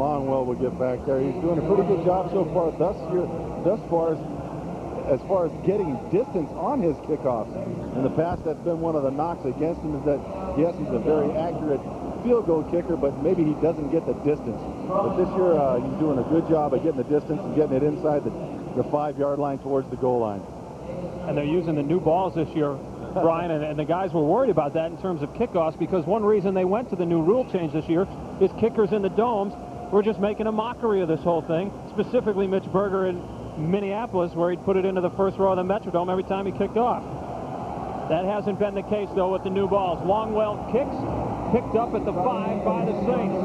Longwell will get back there. He's doing a pretty good job so far thus far as far as getting distance on his kickoffs. In the past, that's been one of the knocks against him, is that, yes, he's a very accurate field goal kicker, but maybe he doesn't get the distance. But this year, he's doing a good job of getting the distance and getting it inside the 5-yard line towards the goal line. And they're using the new balls this year, Brian, and the guys were worried about that in terms of kickoffs, because one reason they went to the new rule change this year is kickers in the domes were just making a mockery of this whole thing, specifically Mitch Berger in Minneapolis, where he'd put it into the first row of the Metrodome every time he kicked off. That hasn't been the case, though, with the new balls. Longwell kicks, picked up at the 5 by the Saints.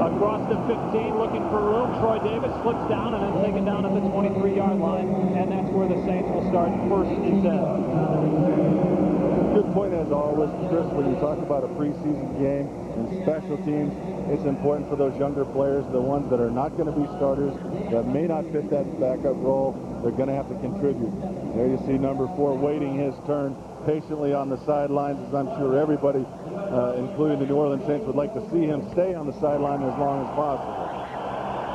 Across the 15, looking for room. Troy Davis slips down and then taken down at the 23-yard line, and that's where the Saints will start first and 10. Good point as always, Chris, when you talk about a preseason game and special teams, it's important for those younger players, the ones that are not going to be starters, that may not fit that backup role, they're going to have to contribute. There you see number 4 waiting his turn patiently on the sidelines, as I'm sure everybody, including the New Orleans Saints, would like to see him stay on the sideline as long as possible.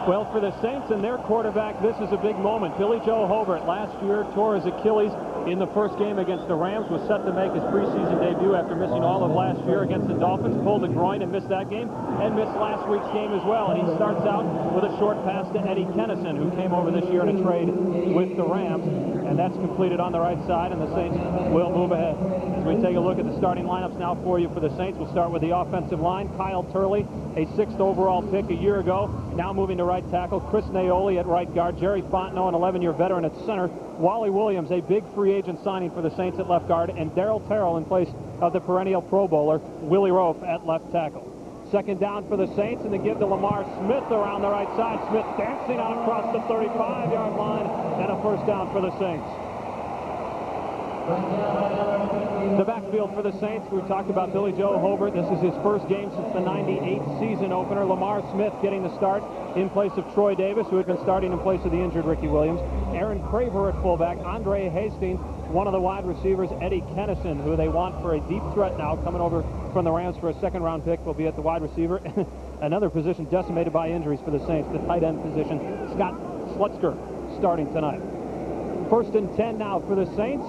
Well, for the Saints and their quarterback, this is a big moment. Billy Joe Hobart last year tore his Achilles in the first game against the Rams, was set to make his preseason debut after missing all of last year against the Dolphins, pulled the groin and missed that game, and missed last week's game as well. And he starts out with a short pass to Eddie Kennison, who came over this year in a trade with the Rams, and that's completed on the right side, and the Saints will move ahead. As we take a look at the starting lineups now for you for the Saints, we'll start with the offensive line. Kyle Turley, a 6th overall pick a year ago, now moving to right tackle. Chris Naoli at right guard. Jerry Fontenot, an 11-year veteran at center. Wally Williams, a big free agent signing for the Saints at left guard. And Darryl Terrell in place of the perennial Pro Bowler, Willie Rofe, at left tackle. Second down for the Saints, and the give to Lamar Smith around the right side. Smith dancing on across the 35-yard line, and a first down for the Saints. The backfield for the Saints, we talked about Billy Joe Hobart. This is his first game since the '98 season opener. Lamar Smith getting the start in place of Troy Davis, who had been starting in place of the injured Ricky Williams. Aaron Craver at fullback. Andre Hastings, one of the wide receivers. Eddie Kennison, who they want for a deep threat now, coming over from the Rams for a second-round pick, will be at the wide receiver. Another position decimated by injuries for the Saints, the tight end position. Scott Slutzker starting tonight. First and 10 now for the Saints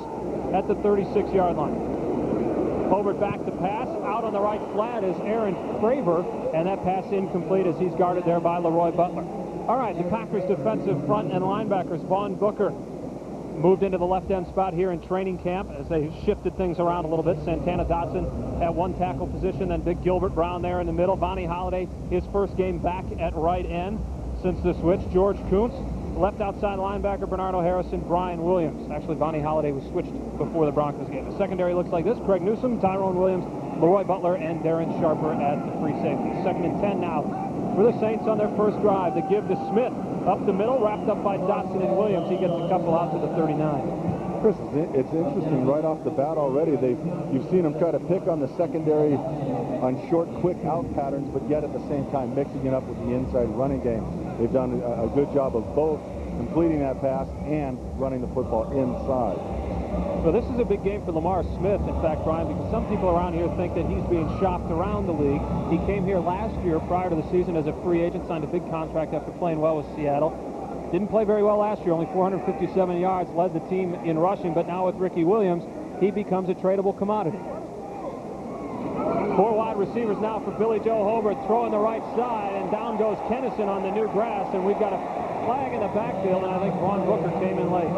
at the 36-yard line. Hobart back to pass. Out on the right flat is Aaron Craver, and that pass incomplete as he's guarded there by Leroy Butler. All right, the Packers defensive front and linebackers. Vaughn Booker moved into the left end spot here in training camp as they shifted things around a little bit. Santana Dotson at one tackle position, then Big Gilbert Brown there in the middle. Vonnie Holliday, his first game back at right end since the switch. George Kuntz, left outside linebacker. Bernardo Harrison, Brian Williams. Actually, Vonnie Holliday was switched before the Broncos game. The secondary looks like this: Craig Newsome, Tyrone Williams, Leroy Butler, and Darren Sharper at the free safety. Second and 10 now for the Saints on their first drive. The give to Smith up the middle, wrapped up by Dotson and Williams. He gets a couple out to the 39. Chris, it's interesting right off the bat already. You've seen them try to pick on the secondary on short, quick out patterns, but yet at the same time mixing it up with the inside running game. They've done a good job of both completing that pass and running the football inside. Well, this is a big game for Lamar Smith, in fact, Brian, because some people around here think that he's being shopped around the league. He came here last year prior to the season as a free agent, signed a big contract after playing well with Seattle. Didn't play very well last year, only 457 yards, led the team in rushing, but now with Ricky Williams, he becomes a tradable commodity. 4 wide receivers now for Billy Joe Hobart, throwing the right side, and down goes Kennison on the new grass, and we've got a flag in the backfield, and I think Vaughn Booker came in late.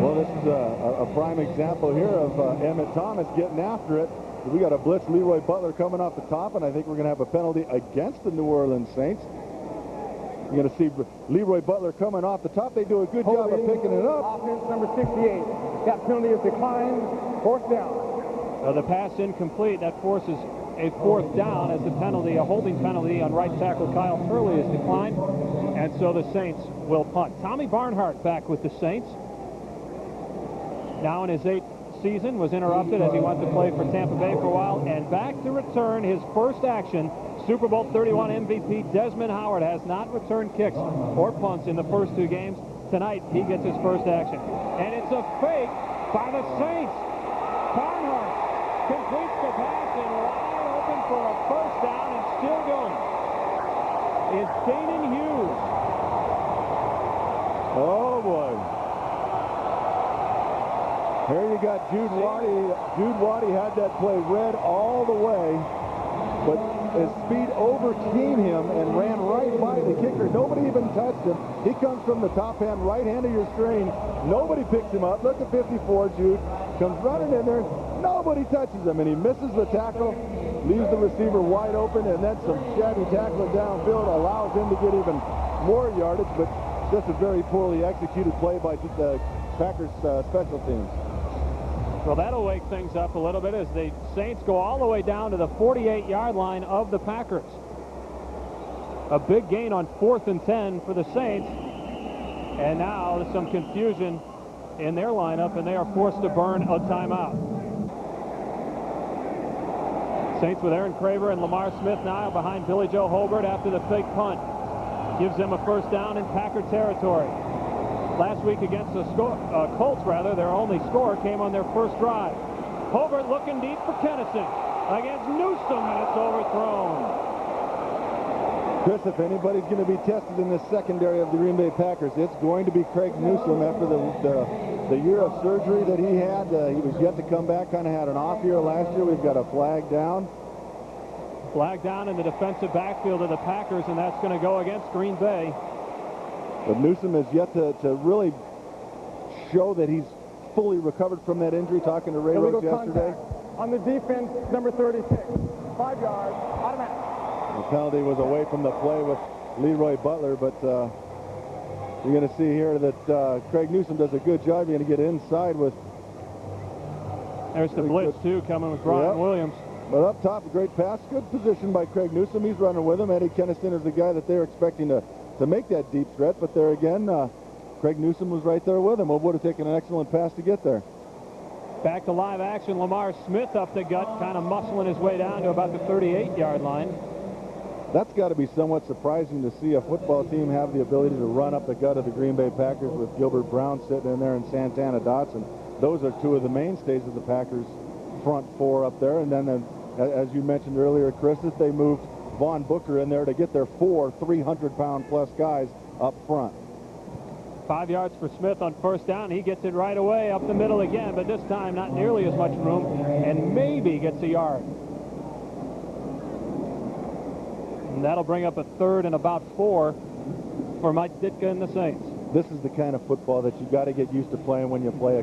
Well, this is a prime example here of Emmett Thomas getting after it. We got a blitz, Leroy Butler coming off the top, and I think we're going to have a penalty against the New Orleans Saints. You're going to see Leroy Butler coming off the top. They do a good job of picking it up. Offense number 68. That penalty is declined. Fourth down. The pass incomplete. That forces a fourth down as the penalty, a holding penalty on right tackle Kyle Turley is declined. And so the Saints will punt. Tommy Barnhart back with the Saints. Now in his 8th season, was interrupted as he went to play for Tampa Bay for a while, and back to return his first action. Super Bowl 31 MVP Desmond Howard has not returned kicks or punts in the first 2 games. Tonight, he gets his first action. And it's a fake by the Saints. Barnhart completes the pass and wide open for a first down and still going. is Danon Hughes. Oh, boy. Here you got Jude Waddy. Jude Waddy had that play read all the way, but his speed overcame him and ran right by the kicker. Nobody even touched him. He comes from the top hand, right hand of your screen. Nobody picks him up. Look at 54, Jude. Comes running in there. Nobody touches him, and he misses the tackle, leaves the receiver wide open, and then some shabby tackling downfield allows him to get even more yardage, but just a very poorly executed play by the Packers special teams. Well, that'll wake things up a little bit as the Saints go all the way down to the 48-yard line of the Packers. A big gain on 4th and 10 for the Saints. And now there's some confusion in their lineup, and they are forced to burn a timeout. Saints with Aaron Craver and Lamar Smith now behind Billy Joe Hobart after the fake punt. Gives them a first down in Packer territory. Last week against the Colts, their only score came on their first drive. Hobart looking deep for Kennison. Against Newsome, and it's overthrown. Chris, if anybody's going to be tested in the secondary of the Green Bay Packers, it's going to be Craig Newsome after the year of surgery that he had. He was yet to come back, kind of had an off year last year. We've got a flag down. Flag down in the defensive backfield of the Packers, and that's going to go against Green Bay. But Newsome has yet to really show that he's fully recovered from that injury. Talking to Ray Rhodes yesterday. On the defense, number 36, 5 yards, automatic. The penalty was away from the play with Leroy Butler, but you're going to see here that Craig Newsome does a good job. You're going to get inside with. There's the blitz, too, coming with Brian Williams. But up top, a great pass. Good position by Craig Newsome. He's running with him. Eddie Kennison is the guy that they're expecting to make that deep threat. But there again, Craig Newsome was right there with him. It would have taken an excellent pass to get there. Back to live action. Lamar Smith up the gut, kind of muscling his way down to about the 38-yard line. That's got to be somewhat surprising to see a football team have the ability to run up the gut of the Green Bay Packers with Gilbert Brown sitting in there and Santana Dotson. Those are two of the mainstays of the Packers front four up there. And then, as you mentioned earlier, Chris, that they moved Vaughn Booker in there to get their 4 300-pound-plus guys up front. 5 yards for Smith on first down. He gets it right away up the middle again, but this time not nearly as much room, and maybe gets a yard. And that'll bring up a 3rd and about 4 for Mike Ditka and the Saints. This is the kind of football that you got to get used to playing when you play a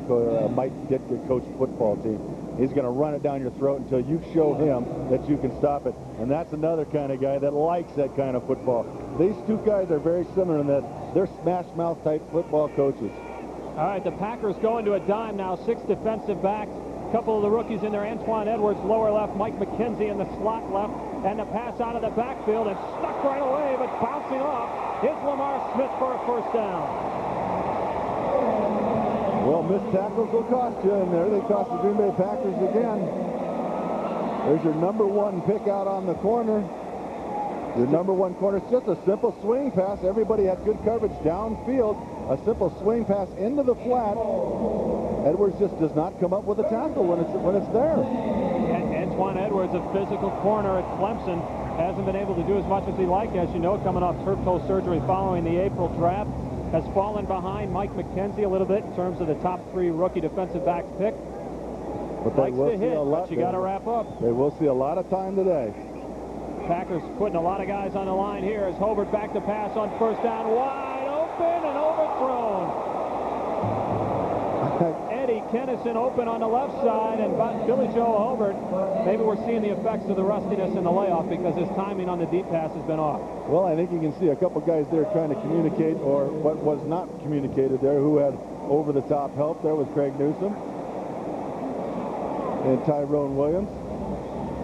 Mike Ditka coached football team. He's going to run it down your throat until you show him that you can stop it. And that's another kind of guy that likes that kind of football. These two guys are very similar in that they're smash-mouth type football coaches. All right, the Packers go into a dime now. 6 defensive backs. A couple of the rookies in there. Antoine Edwards, lower left. Mike McKenzie in the slot left. And the pass out of the backfield and stuck right away, but bouncing off is Lamar Smith for a first down. Well, missed tackles will cost you, and there they cost the Green Bay Packers again. There's your number 1 pick out on the corner. Your number 1 corner. It's just a simple swing pass. Everybody had good coverage downfield. A simple swing pass into the flat. Edwards just does not come up with a tackle when it's there. Antoine Edwards, a physical corner at Clemson, hasn't been able to do as much as he liked, as you know, coming off turf toe surgery following the April draft. Has fallen behind Mike McKenzie a little bit in terms of the top 3 rookie defensive backs pick. But they likes will to hit, see a lot. but you got to wrap up. They will see a lot of time today. Packers putting a lot of guys on the line here as Hobart back to pass on first down, wide open and overthrown. Eddie Kennison open on the left side, and Billy Joe Hobart, maybe we're seeing the effects of the rustiness in the layoff because his timing on the deep pass has been off. Well, I think you can see a couple guys there trying to communicate, or what was not communicated there, who had over-the-top help there with Craig Newsome and Tyrone Williams.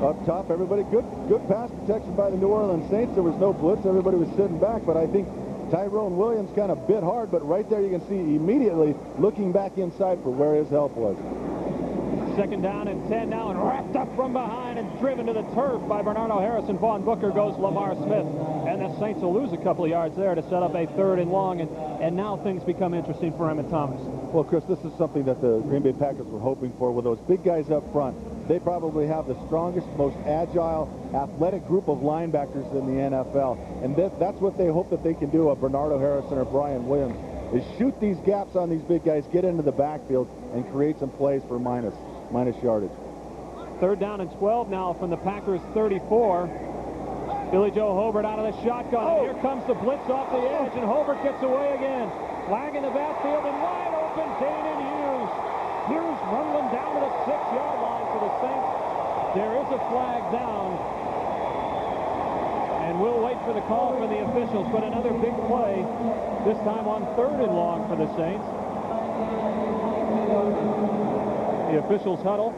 Up top, everybody, good pass protection by the New Orleans Saints. There was no blitz. Everybody was sitting back, but I think Tyrone Williams kind of bit hard, but right there you can see immediately looking back inside for where his help was. 2nd down and 10 now, and wrapped up from behind and driven to the turf by Bernardo Harrison. Vaughn Booker goes Lamar Smith, and the Saints will lose a couple of yards there to set up a 3rd and long, and now things become interesting for Emmett Thomas. Well, Chris, this is something that the Green Bay Packers were hoping for with those big guys up front. they probably have the strongest, most agile, athletic group of linebackers in the NFL. And that's what they hope that they can do, Bernardo Harrison or Brian Williams, is shoot these gaps on these big guys, get into the backfield, and create some plays for minus yardage. 3rd down and 12 now from the Packers 34. Billy Joe Hobert out of the shotgun. And here comes the blitz off the edge, and Hobert gets away again. Flag in the backfield and wide open, Danon Hughes. Hughes rumbling down to the 6-yard line for the Saints. There is a flag down. And we'll wait for the call from the officials, but another big play, this time on 3rd and long for the Saints. The officials huddle.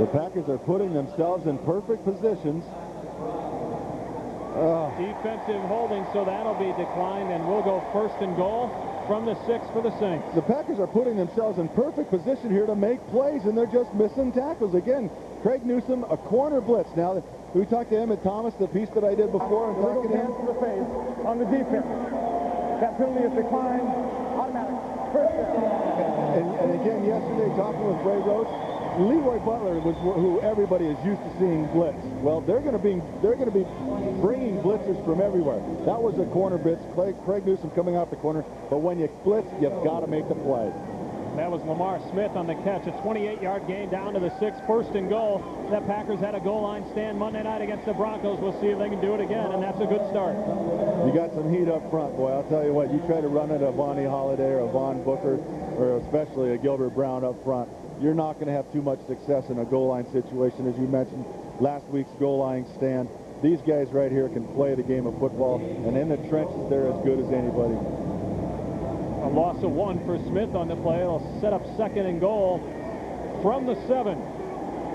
The Packers are putting themselves in perfect positions. Defensive holding, so that'll be declined, and we'll go 1st and goal from the 6 for the Saints. The Packers are putting themselves in perfect position here to make plays, and they're just missing tackles. Again, Craig Newsome, a corner blitz. Now, we talked to Emmett Thomas, the piece that I did before, and talking to him. To the face on the defense. That penalty is declined. Automatic. 1st down. And again, yesterday, talking with Ray Rhodes, Leroy Butler was who everybody is used to seeing blitz. Well, they're going to be bringing blitzers from everywhere. That was a corner blitz. Craig Newsome coming out the corner. But when you blitz, you've got to make the play. That was Lamar Smith on the catch. A 28-yard gain down to the 6, 1st and goal. The Packers had a goal line stand Monday night against the Broncos. We'll see if they can do it again, and that's a good start. You got some heat up front, boy. I'll tell you what, you try to run it a Vonnie Holiday or a Von Booker, or especially a Gilbert Brown up front, you're not going to have too much success in a goal line situation. As you mentioned, last week's goal line stand. These guys right here can play the game of football, and in the trenches, they're as good as anybody. A loss of 1 for Smith on the play. It'll set up 2nd and goal from the 7.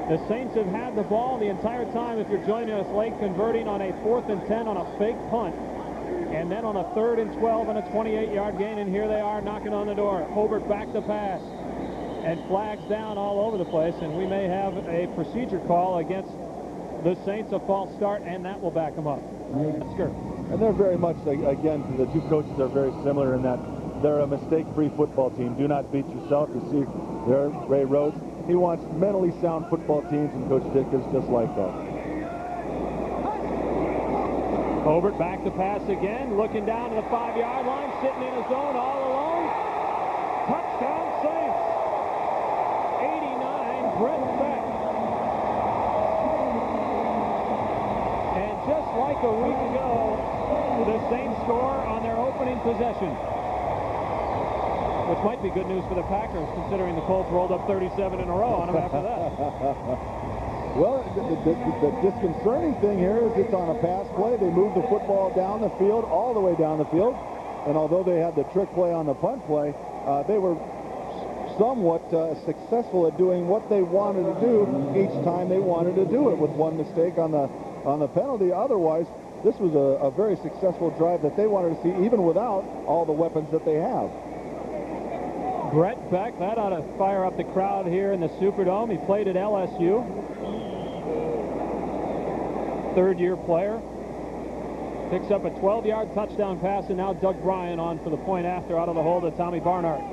The Saints have had the ball the entire time, if you're joining us late, converting on a 4th and 10 on a fake punt. And then on a 3rd and 12 and a 28-yard gain, and here they are knocking on the door. Hobert back to pass. And flags down all over the place, and we may have a procedure call against the Saints, a false start, and that will back them up. And they're very much, again, the two coaches are very similar in that they're a mistake-free football team. Do not beat yourself. You see there, Ray Rhodes, he wants mentally sound football teams, and Coach Ditka's just like that. Hobert back to pass again, looking down to the 5-yard line, sitting in his zone all alone. Touchdown Saints! 89, Brett Beck. And just like a week ago, the Saints score on their opening possession. Which might be good news for the Packers, considering the Colts rolled up 37 in a row on them after that. Well, the disconcerting thing here is it's on a pass play. They moved the football down the field, all the way down the field. And although they had the trick play on the punt play, they were somewhat successful at doing what they wanted to do each time they wanted to do it, with one mistake on the penalty. Otherwise, this was a very successful drive that they wanted to see, even without all the weapons that they have. Brett Beck, that ought to fire up the crowd here in the Superdome. He played at LSU. Third-year player. Picks up a 12-yard touchdown pass, and now Doug Bryan on for the point after out of the hold of Tommy Barnhart.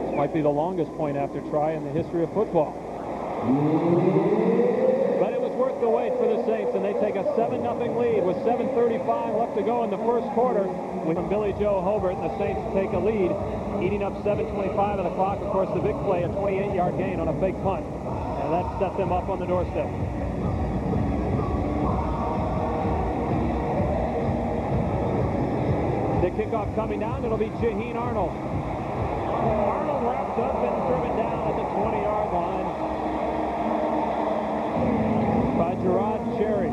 This might be the longest point after try in the history of football. But it was worth the wait for the Saints, and they take a 7-0 lead with 7:35 left to go in the first quarter. From Billy Joe Hobert, and the Saints take a lead, eating up 7:25 of the clock. Of course, the big play, a 28-yard gain on a fake punt. And that set them up on the doorstep. The kickoff coming down, it'll be Jaheen Arnold. Arnold wrapped up and driven down at the 20-yard line by Gerard Cherry.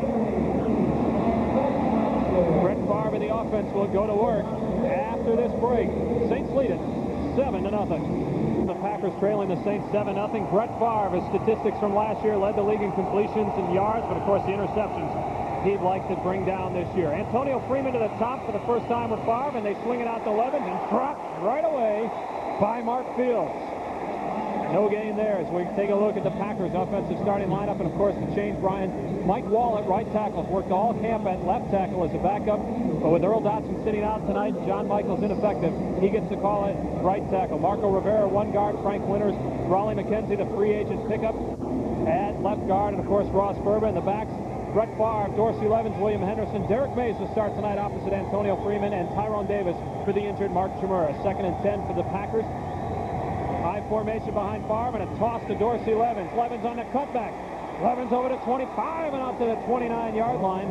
Brett Favre in the offense will go to work after this break. Saints lead it 7-0. The Packers trailing the Saints 7-0. Brett Favre, his statistics from last year, led the league in completions and yards, but of course the interceptions he'd like to bring down this year. Antonio Freeman to the top for the first time with Favre, and they swing it out to Levens and dropped right away by Mark Fields. No gain there as we take a look at the Packers offensive starting lineup, and of course the change, Brian. Mike Wall at right tackle has worked all camp at left tackle as a backup, but with Earl Dotson sitting out tonight, John Michael's ineffective. He gets the call at right tackle. Marco Rivera, one guard. Frank Winters, Raleigh McKenzie, the free agent pickup at left guard, and of course Ross Burba in the backs. Brett Favre, Dorsey Levens, William Henderson. Derek Mays will start tonight opposite Antonio Freeman, and Tyrone Davis for the injured Mark Chmura. 2nd and 10 for the Packers. High formation behind Favre, and a toss to Dorsey Levens. Levens on the cutback. Levens over to 25 and out to the 29-yard line.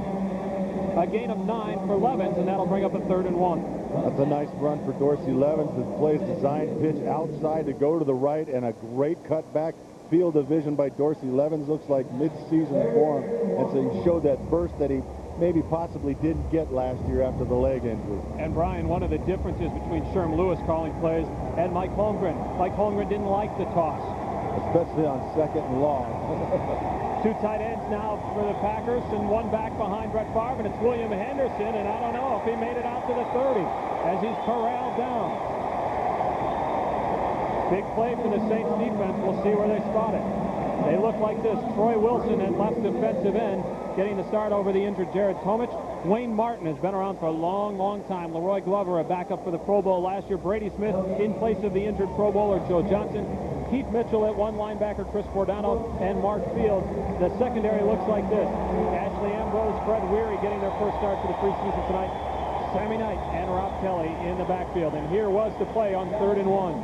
A gain of 9 for Levens, and that'll bring up a 3rd and 1. That's a nice run for Dorsey Levens. The play's designed pitch outside to go to the right, and a great cutback. Field of vision by Dorsey Levens. Looks like mid-season form, and so he showed that burst that he maybe possibly didn't get last year after the leg injury. And Brian, one of the differences between Sherm Lewis calling plays and Mike Holmgren. Mike Holmgren didn't like the toss, especially on 2nd and long. 2 tight ends now for the Packers, and 1 back behind Brett Favre, and it's William Henderson, and I don't know if he made it out to the 30 as he's corralled down. Big play for the Saints defense. We'll see where they spot it. They look like this. Troy Wilson at left defensive end getting the start over the injured Jared Tomich. Wayne Martin has been around for a long, long time. Leroy Glover, a backup for the Pro Bowl last year. Brady Smith in place of the injured Pro Bowler Joe Johnson. Keith Mitchell at one linebacker, Chris Bordano, and Mark Field. The secondary looks like this. Ashley Ambrose, Fred Weary getting their first start for the preseason tonight. Sammy Knight and Rob Kelly in the backfield. And here was the play on 3rd and 1.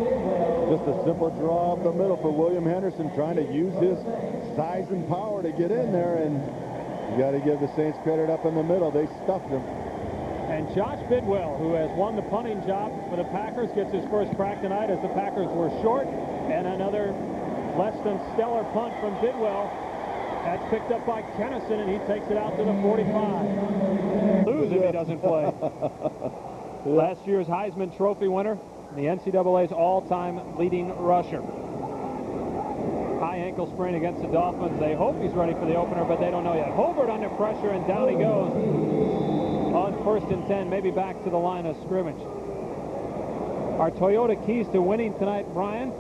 Just a simple draw up the middle for William Henderson, trying to use his size and power to get in there. And you got to give the Saints credit up in the middle. They stuffed him. And Josh Bidwell, who has won the punting job for the Packers, gets his first crack tonight as the Packers were short. And another less than stellar punt from Bidwell. That's picked up by Kennison, and he takes it out to the 45. Lose if he doesn't play. Last year's Heisman Trophy winner, the NCAA's all-time leading rusher. High ankle sprain against the Dolphins. They hope he's ready for the opener, but they don't know yet. Hobart under pressure, and down he goes on 1st and 10, maybe back to the line of scrimmage. Our Toyota keys to winning tonight, Brian.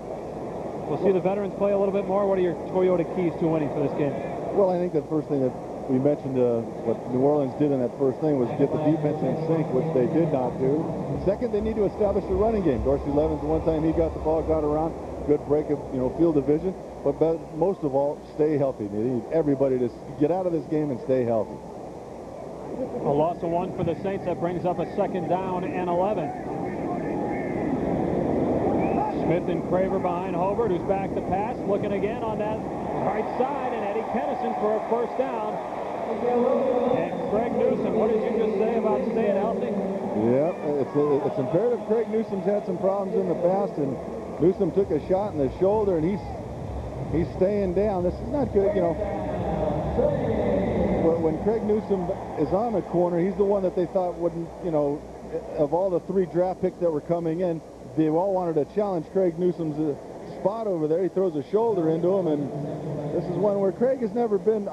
We'll see the veterans play a little bit more. What are your Toyota keys to winning for this game? Well, I think the first thing that we mentioned, what New Orleans did in that first thing was get the defense in sync, which they did not do. Second, they need to establish the running game. Dorsey Levens, one time he got the ball, got around, good break of field of vision. But most of all, stay healthy. They need everybody to get out of this game and stay healthy. A loss of 1 for the Saints. That brings up a 2nd down and 11. Smith and Craver behind Hobart, who's back to pass. Looking again on that right side, and Eddie Kennison for a 1st down. And Craig Newsom, what did you just say about staying healthy? Yeah, it's imperative. Craig Newsom's had some problems in the past, and Newsom took a shot in the shoulder, and he's staying down. This is not good, When Craig Newsom is on the corner, he's the one that they thought wouldn't, of all the 3 draft picks that were coming in, they all wanted to challenge Craig Newsom's spot over there. He throws a shoulder into him, and this is one where Craig has never been,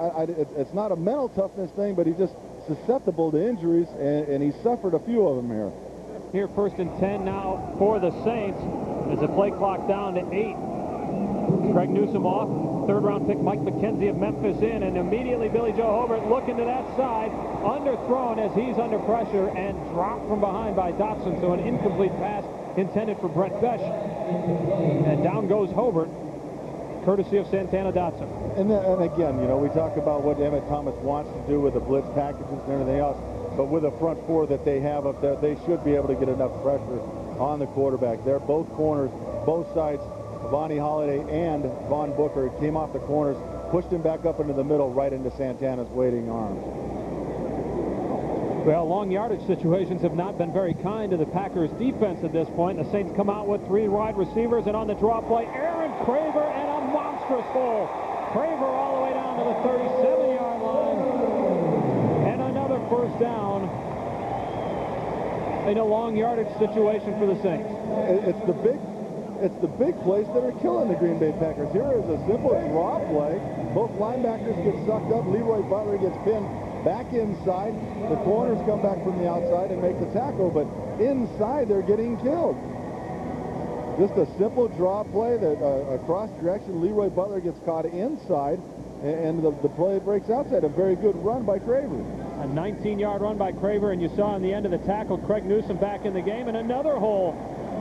it's not a mental toughness thing, but he's just susceptible to injuries, and he suffered a few of them here. Here, 1st and 10 now for the Saints as the play clock down to 8. Craig Newsom off. 3rd-round pick Mike McKenzie of Memphis in, and immediately Billy Joe Hobart looking to that side, underthrown as he's under pressure and dropped from behind by Dotson, so an incomplete pass intended for Brett Besh. And down goes Hobart, courtesy of Santana Dotson. And again, we talk about what Emmett Thomas wants to do with the blitz packages and everything else, but with the front 4 that they have up there, they should be able to get enough pressure on the quarterback. They're both corners, both sides. Vonnie Holiday and Vaughn Booker came off the corners, pushed him back up into the middle, right into Santana's waiting arms. Well, long yardage situations have not been very kind to the Packers defense at this point. The Saints come out with 3 wide receivers, and on the draw play, Aaron Craver, and a monstrous hole. Craver all the way down to the 37-yard line. And another 1st down in a long yardage situation for the Saints. It's the big plays that are killing the Green Bay Packers. Here is a simple draw play. Both linebackers get sucked up. Leroy Butler gets pinned back inside. The corners come back from the outside and make the tackle, but inside they're getting killed. Just a simple draw play, that a cross direction. Leroy Butler gets caught inside, and the play breaks outside. A very good run by Craver. A 19-yard run by Craver, and you saw on the end of the tackle Craig Newsom back in the game, and another hole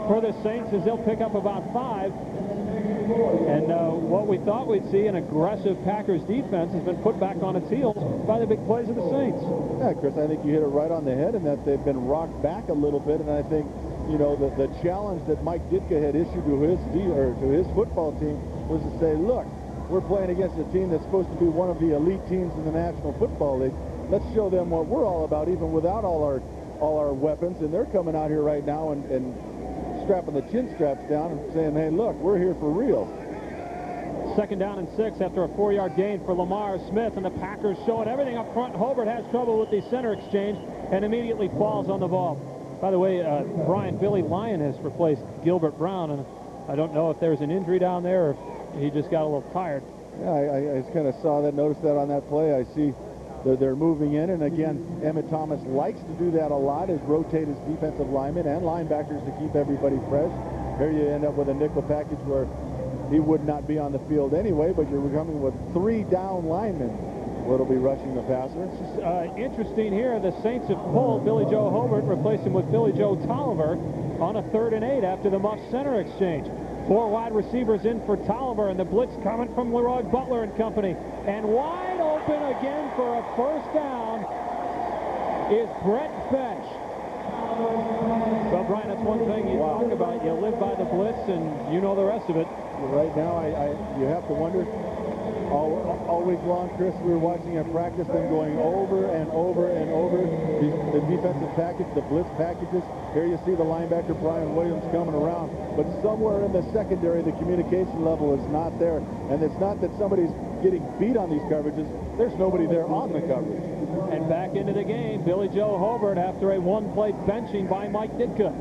for the Saints as they'll pick up about 5. And what we thought we'd see, an aggressive Packers defense, has been put back on its heels by the big plays of the Saints. Yeah, Chris, I think you hit it right on the head in that they've been rocked back a little bit, and I think, you know, the challenge that Mike Ditka had issued to his football team was to say, look, we're playing against a team that's supposed to be one of the elite teams in the National Football League. Let's show them what we're all about, even without all our weapons. And they're coming out here right now and strapping the chin straps down and saying, hey, look, we're here for real. 2nd down and 6 after a 4-yard gain for Lamar Smith, and the Packers showing everything up front. Hobart has trouble with the center exchange and immediately falls on the ball. By the way, Billy Lyon has replaced Gilbert Brown, and I don't know if there's an injury down there or if he just got a little tired. Yeah, I just kind of saw that, noticed that on that play. I see they're moving in, and again, Emmett Thomas likes to do that a lot, is rotate his defensive linemen and linebackers to keep everybody fresh. Here you end up with a nickel package where he would not be on the field anyway, but you're coming with 3 down linemen that'll be rushing the passer. Interesting here, the Saints have pulled Billy Joe Hobart, replaced him with Billy Joe Tolliver on a 3rd and 8 after the muff center exchange. 4 wide receivers in for Tolliver, and the blitz coming from Leroy Butler and company. And wide open again for a 1st down is Brett Besh. Well, Brian, that's one thing you talk about. You live by the blitz, and you know the rest of it. Right now, you have to wonder. All week long, Chris, we were watching at practice them going over and over and over the defensive package, the blitz packages. Here you see the linebacker Brian Williams coming around, but somewhere in the secondary the communication level is not there, and it's not that somebody's getting beat on these coverages. There's nobody there on the coverage. And back into the game, Billy Joe Hobart after a 1-play benching by Mike Ditka.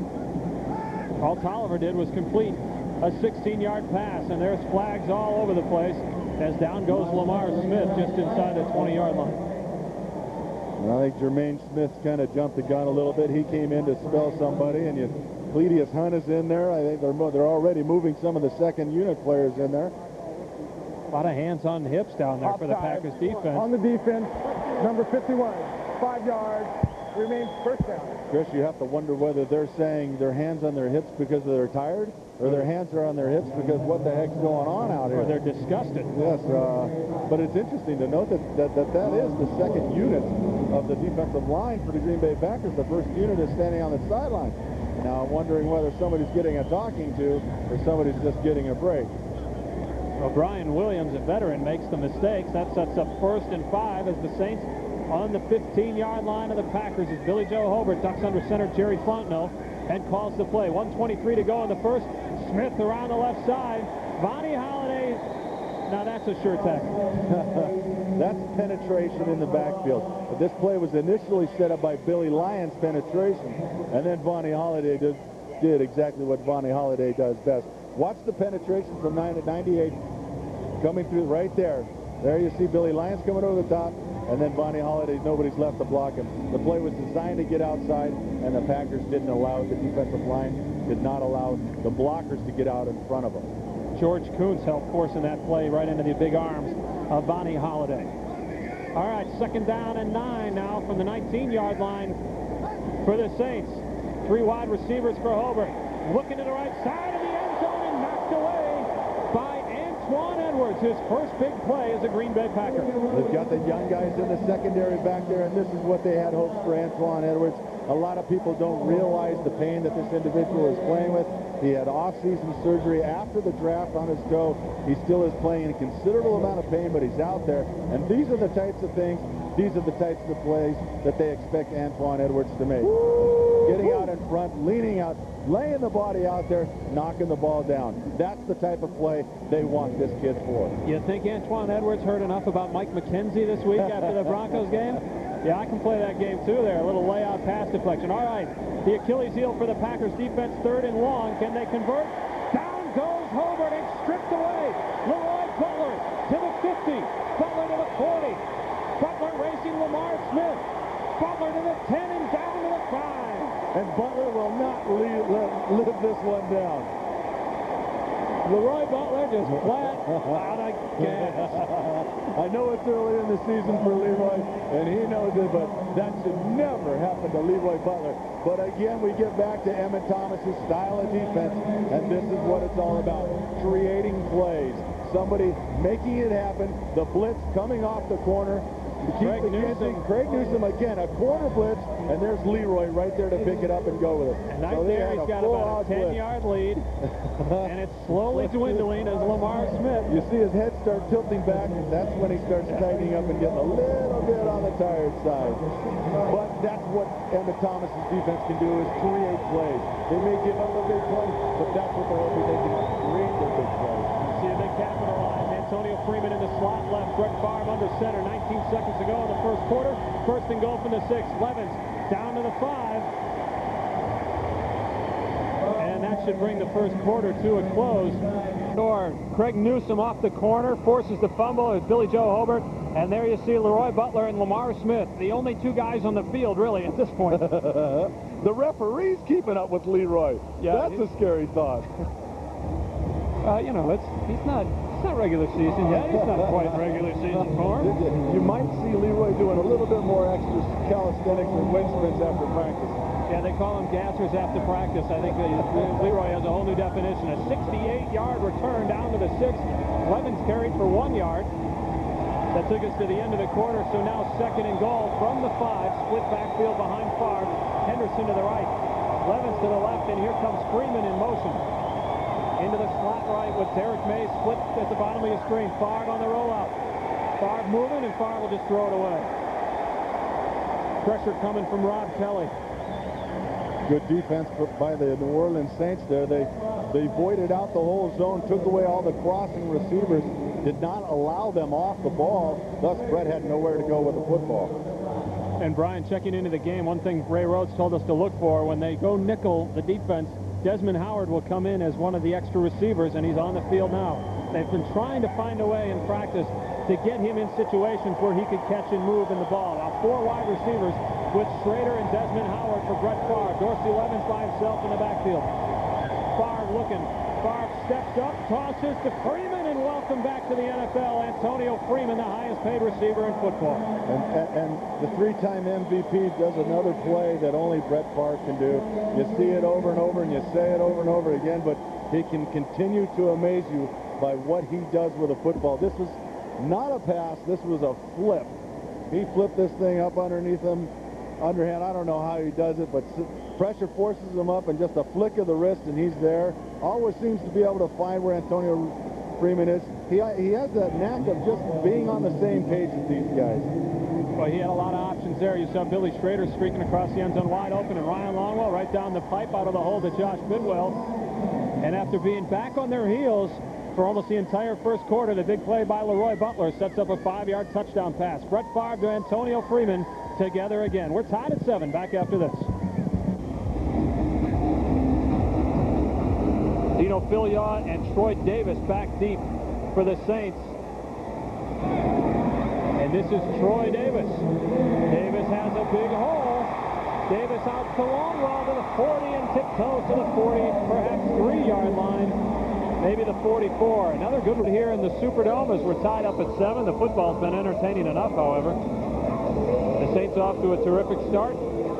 All Tolliver did was complete a 16-yard pass, and there's flags all over the place as down goes Lamar Smith just inside the 20-yard line. I think Jermaine Smith kind of jumped the gun a little bit. He came in to spell somebody, and Cledius Hunt is in there. I think they're already moving some of the second unit players in there. A lot of hands on hips down there for the Packers defense. On the defense, number 51, 5 yards, remains 1st down. Chris, you have to wonder whether they're saying their hands on their hips because they're tired, or their hands are on their hips because what the heck's going on out here? Or they're disgusted. Yes, but it's interesting to note that is the second unit of the defensive line for the Green Bay Packers. The first unit is standing on the sideline. Now I'm wondering whether somebody's getting a talking to or somebody's just getting a break. Well, Brian Williams, a veteran, makes the mistakes. That sets up 1st and 5 as the Saints on the 15-yard line of the Packers as Billy Joe Hobart ducks under center Jerry Fontenot and calls the play. 1:23 to go in the first. Smith around the left side. Vonnie Holliday. Now that's a sure tackle. That's penetration in the backfield. But this play was initially set up by Billy Lyon's penetration, and then Vonnie Holliday did exactly what Vonnie Holliday does best. Watch the penetration from 98 coming through right there. There you see Billy Lyons coming over the top, and then Vonnie Holliday, nobody's left to block him. The play was designed to get outside, and the Packers didn't allow it. The defensive line did not allow the blockers to get out in front of them. George Kuntz helped forcing that play right into the big arms of Vonnie Holliday. All right, 2nd down and 9 now from the 19-yard line for the Saints. 3 wide receivers for Hobart. Looking to the right side of the end zone and knocked away by Antoine Edwards. His first big play as a Green Bay Packer. They've got the young guys in the secondary back there, and this is what they had hopes for Antoine Edwards. A lot of people don't realize the pain that this individual is playing with. He had off-season surgery after the draft on his toe. He still is playing in a considerable amount of pain, but he's out there. And these are the types of things, these are the types of plays that they expect Antoine Edwards to make. Getting out in front, leaning out, laying the body out there, knocking the ball down. That's the type of play they want this kid for. You think Antoine Edwards heard enough about Mike McKenzie this week after the Broncos game? Yeah, I can play that game too there. A little layout pass deflection. All right, the Achilles heel for the Packers defense, 3rd and long. Can they convert? Down goes Hobart and stripped away. Leroy Butler to the 50. Butler to the 40. Butler racing Lamar Smith. Butler to the 10 and down to the 5. And Butler will not live this one down. Leroy Butler just flat out of gas. I know it's early in the season for Leroy, and he knows it, but that should never happen to Leroy Butler. But again, we get back to Emmett Thomas's style of defense, and this is what it's all about, creating plays. Somebody making it happen, the blitz coming off the corner. Craig Newsom again, a corner blitz, and there's Leroy right there to pick it up and go with it. And right there, he's got about a 10-yard lead, and it's slowly dwindling as Lamar Smith. You see his head start tilting back, and that's when he starts tightening up and getting a little bit on the tired side. But that's what Emmett Thomas's defense can do, is create plays. They may give up a big play, but that's what they're hoping they can create their big plays. See if they capitalize. Antonio Freeman in the slot left. Brett Favre under center 19 seconds to go in the first quarter. First and goal from the 6. Levens down to the 5. And that should bring the first quarter to a close. Craig Newsom off the corner, forces the fumble with Billy Joe Hobert. And there you see Leroy Butler and Lamar Smith, the only two guys on the field, really, at this point. The referee's keeping up with Leroy. Yeah, that's a scary thought. You know, it's not regular season yet. It's not quite regular season for him. You might see Leroy doing a little bit more extra calisthenics and wind sprints after practice. Yeah, they call them gassers after practice. I think Leroy has a whole new definition. A 68-yard return down to the 6. Levens carried for 1 yard. That took us to the end of the quarter, so now second and goal from the 5. Split backfield behind Favre. Henderson to the right. Levens to the left, and here comes Freeman in motion. Into the slot right with Derek May split at the bottom of your screen. Favre on the rollout. Favre moving, and Favre will just throw it away. Pressure coming from Rob Kelly. Good defense by the New Orleans Saints there. They voided out the whole zone, took away all the crossing receivers, did not allow them off the ball. Thus, Brett had nowhere to go with the football. And Brian, checking into the game, one thing Ray Rhodes told us to look for when they go nickel the defense, Desmond Howard will come in as one of the extra receivers, and he's on the field now. They've been trying to find a way in practice to get him in situations where he could catch and move in the ball. Now 4 wide receivers with Schrader and Desmond Howard for Brett Favre. Dorsey Levens by himself in the backfield. Favre looking. Favre steps up, tosses to Freeman, and welcome back to the NFL. Antonio Freeman, the highest paid receiver in football. And the 3-time MVP does another play that only Brett Favre can do. You see it over and over, and you say it over and over again, but he can continue to amaze you by what he does with a football. This was not a pass. This was a flip. He flipped this thing up underneath him. Underhand, I don't know how he does it, but pressure forces him up, and just a flick of the wrist, and he's there. Always seems to be able to find where Antonio Freeman is. He has that knack of just being on the same page as these guys. Well, he had a lot of options there. You saw Billy Schrader streaking across the end zone wide open, and Ryan Longwell right down the pipe out of the hole to Josh Bidwell. And after being back on their heels for almost the entire first quarter, the big play by Leroy Butler sets up a 5-yard touchdown pass. Brett Favre to Antonio Freeman together again. We're tied at 7. Back after this. Dino Filion and Troy Davis back deep for the Saints. And this is Troy Davis. Davis has a big hole. Davis out to Longwell to the 40 and tiptoes to the 40, perhaps 3-yard line. Maybe the 44. Another good one here in the Superdome as we're tied up at 7. The football's been entertaining enough, however. The Saints off to a terrific start.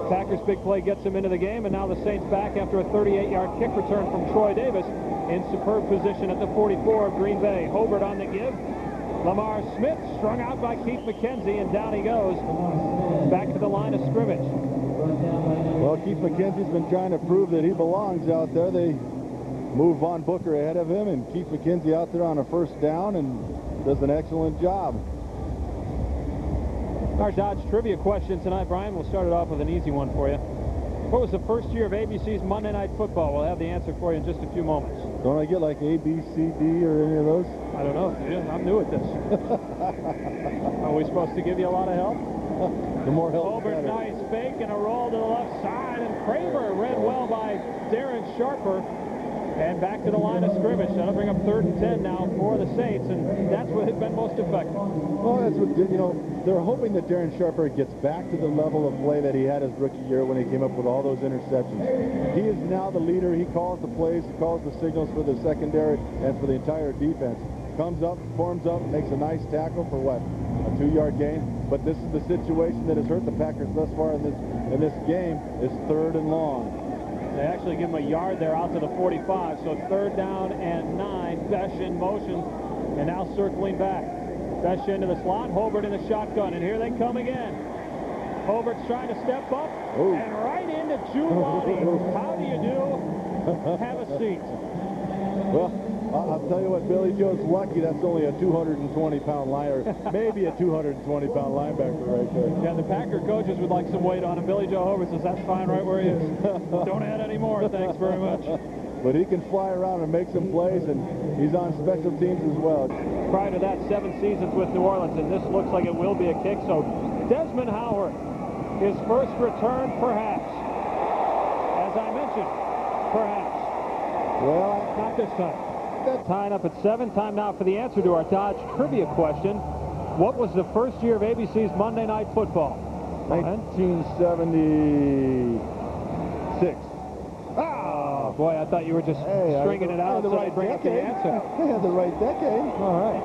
Packers' big play gets him into the game, and now the Saints back after a 38-yard kick return from Troy Davis in superb position at the 44 of Green Bay. Hobert on the give. Lamar Smith strung out by Keith McKenzie, and down he goes back to the line of scrimmage. Well, Keith McKenzie's been trying to prove that he belongs out there. They move Von Booker ahead of him, and Keith McKenzie out there on a first down and does an excellent job. Our Dodge trivia question tonight, Brian. We'll start it off with an easy one for you. What was the first year of ABC's Monday Night Football? We'll have the answer for you in just a few moments. Don't I get like A, B, C, D, or any of those? I don't know. I'm new at this. Are we supposed to give you a lot of help? The more help, Hobert, nice fake and a roll to the left side, and Craver read well by Darren Sharper. And back to the line of scrimmage. That'll bring up 3rd and 10 now for the Saints, and that's where they've been most effective. Well, that's what, you know, they're hoping that Darren Sharper gets back to the level of play that he had his rookie year when he came up with all those interceptions. He is now the leader. He calls the plays, he calls the signals for the secondary and for the entire defense. Comes up, forms up, makes a nice tackle for what? A 2-yard gain. But this is the situation that has hurt the Packers thus far in this game, is 3rd and long. They actually give him a yard there out to the 45, so 3rd down and 9. Besh in motion, and now circling back. Besh into the slot, Hobart in the shotgun, and here they come again. Hobart's trying to step up, and right into Giuliani. How do you do? Have a seat. Well, I'll tell you what, Billy Joe's lucky that's only a 220-pound linebacker, maybe a 220-pound linebacker right there. Yeah, the Packer coaches would like some weight on him. Billy Joe Hobart says, that's fine right where he is. Don't add any more, thanks very much. But he can fly around and make some plays, and he's on special teams as well. Prior to that, 7 seasons with New Orleans, and this looks like it will be a kick. So Desmond Howard, his first return, perhaps. As I mentioned, perhaps. Well, not this time. Tying up at 7. Time now for the answer to our Dodge trivia question. What was the first year of ABC's Monday Night Football? 1976. Oh, boy, I thought you were just stringing it out so I'd bring up the answer. They had the right decade. All right.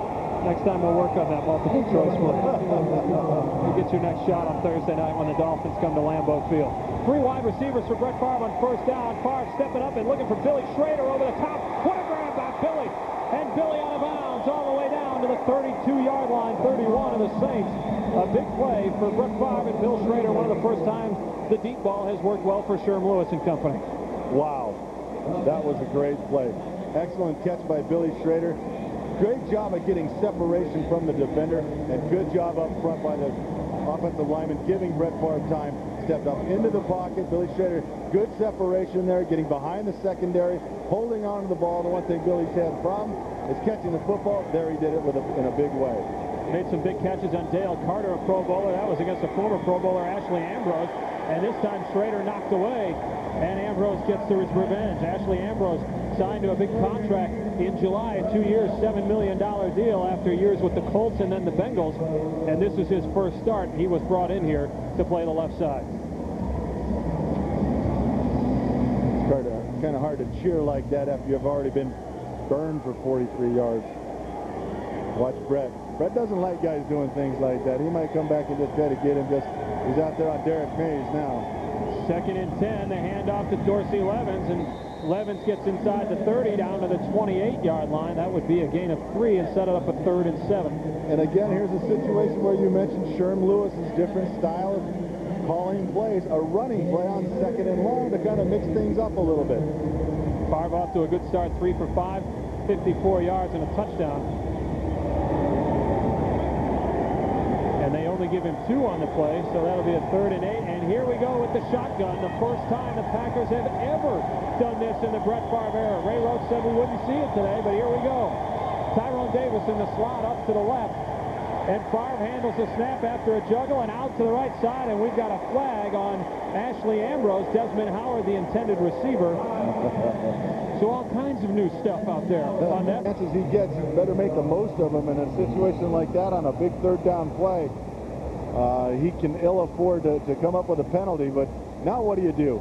Next time we'll work on that multiple choice one. You get your next shot on Thursday night when the Dolphins come to Lambeau Field. 3 wide receivers for Brett Favre on 1st down. Favre stepping up and looking for Billy Schrader over the top. What a grab by Billy. And Billy out of bounds all the way down to the 32-yard line, 31 of the Saints. A big play for Brett Favre and Bill Schrader. One of the first times the deep ball has worked well for Sherm Lewis and company. Wow. That was a great play. Excellent catch by Billy Schrader. Great job at getting separation from the defender, and good job up front by the offensive lineman, giving Brett Favre time. Stepped up into the pocket. Billy Schrader, good separation there, getting behind the secondary, holding on to the ball. The one thing Billy's had a problem is catching the football. There he did it in a big way. Made some big catches on Dale Carter, a Pro Bowler. That was against a former Pro Bowler, Ashley Ambrose. And this time Schrader knocked away, and Ambrose gets to his revenge. Ashley Ambrose signed to a big contract in July, a 2 years, $7 million deal after years with the Colts and then the Bengals. And this is his first start. He was brought in here to play the left side. It's kind of hard to cheer like that after you've already been burned for 43 yards. Watch Brett. Brett doesn't like guys doing things like that. He might come back and just try to get him. He's out there on Derek Mays now. 2nd and 10. The handoff to Dorsey Levens, and Levens gets inside the 30 down to the 28-yard line. That would be a gain of 3 and set it up a 3rd and 7. And again, here's a situation where you mentioned Sherm Lewis's different style of calling plays. A running play on 2nd and long to kind of mix things up a little bit. Favre off to a good start, 3 for 5, 54 yards and a touchdown. And they only give him 2 on the play, so that'll be a 3rd and 8. And here we go with the shotgun. The first time the Packers have ever done this in the Brett Favre era. Ray Roach said we wouldn't see it today, but here we go. Tyrone Davis in the slot up to the left. And Favre handles the snap after a juggle and out to the right side, and we've got a flag on Ashley Ambrose. Desmond Howard, the intended receiver. So all kinds of new stuff out there on that. The chances he gets, you better make the most of them in a situation like that on a big 3rd down play. He can ill afford to come up with a penalty, but now what do? You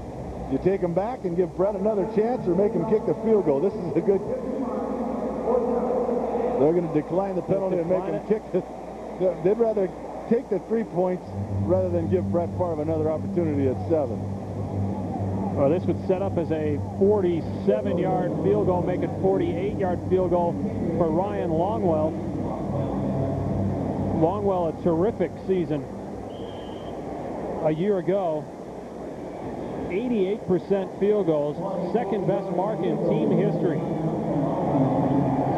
take him back and give Brett another chance, or make him kick the field goal? This is a good... They're going to decline the penalty and make him kick the... They'd rather take the 3 points rather than give Brett Favre another opportunity at 7. Well, this would set up as a 47-yard field goal, make it 48-yard field goal for Ryan Longwell. Longwell, a terrific season a year ago. 88% field goals, 2nd best mark in team history.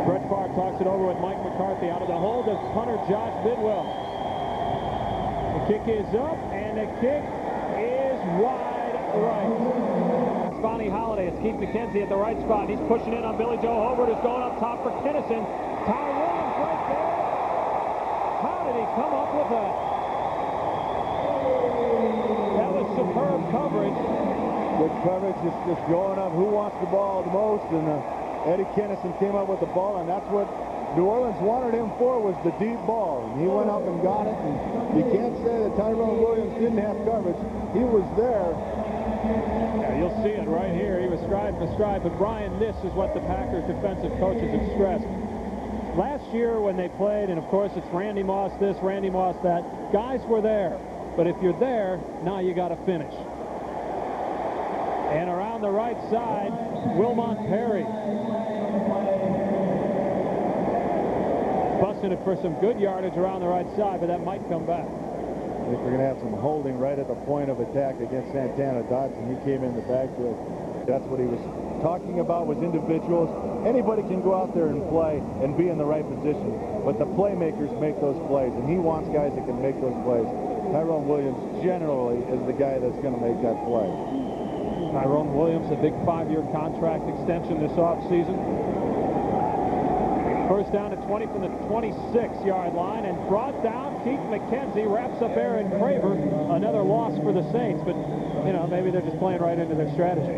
Brett Favre talks it over with Mike McCarthy. Out of the hold of punter Josh Bidwell. The kick is up, and the kick is wide right. Sponny Holiday. It's Keith McKenzie at the right spot. He's pushing in on Billy Joe Hobart, who's going up top for Kinnison. Ty Williams right there. How did he come up with that? That was superb coverage. Good coverage, just going up who wants the ball the most, and Eddie Kennison came up with the ball, and that's what New Orleans wanted him for, was the deep ball. And he went up and got it, and you can't say that Tyrone Williams didn't have coverage. He was there. Yeah, you'll see it right here. He was stride for stride, but Brian, this is what the Packers defensive coaches have stressed. Last year when they played, and of course it's Randy Moss this, Randy Moss that, guys were there. But if you're there, now you got to finish. And around the right side, Wilmont Perry. Busting it for some good yardage around the right side, but that might come back. I think we're going to have some holding right at the point of attack against Santana Dotson. He came in the backfield. That's what he was talking about, was individuals. Anybody can go out there and play and be in the right position, but the playmakers make those plays, and he wants guys that can make those plays. Tyrone Williams generally is the guy that's going to make that play. Tyrone Williams, a big 5-year contract extension this offseason. First down at 20 from the 26-yard line, and brought down. Keith McKenzie wraps up Aaron Craver. Another loss for the Saints, but, you know, maybe they're just playing right into their strategy.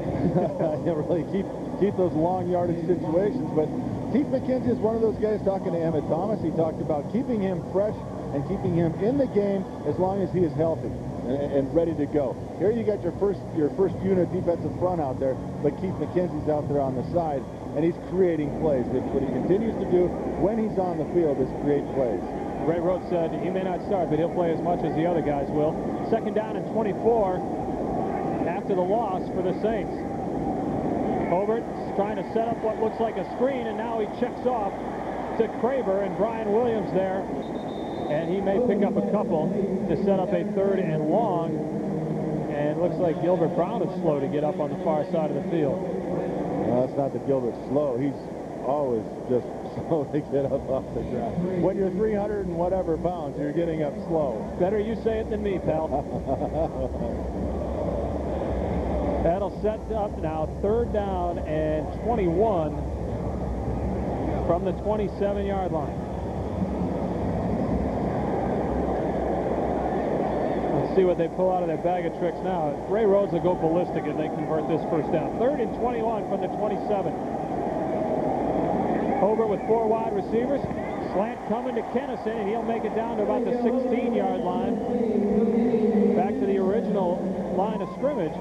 Yeah, really keep those long yardage situations. But Keith McKenzie is one of those guys, talking to Emmett Thomas. He talked about keeping him fresh and keeping him in the game as long as he is healthy and ready to go. Here you got your first unit defensive front out there, but Keith McKenzie's out there on the side, and he's creating plays. That's what he continues to do when he's on the field, is create plays. Ray Rhodes said he may not start, but he'll play as much as the other guys will. Second down and 24 after the loss for the Saints. Hobart trying to set up what looks like a screen, and now he checks off to Craver and Brian Williams there. And he may pick up a couple to set up a 3rd and long. And it looks like Gilbert Brown is slow to get up on the far side of the field. No, it's not that Gilbert's slow. He's always just slow to get up off the ground. When you're 300 and whatever pounds, you're getting up slow. Better you say it than me, pal. That'll set up now 3rd down and 21 from the 27-yard line. Let's see what they pull out of their bag of tricks now. Ray Rhodes will go ballistic if they convert this first down. 3rd and 21 from the 27. Hobart with 4 wide receivers. Slant coming to Kennison, and he'll make it down to about the 16-yard line. Back to the original line of scrimmage.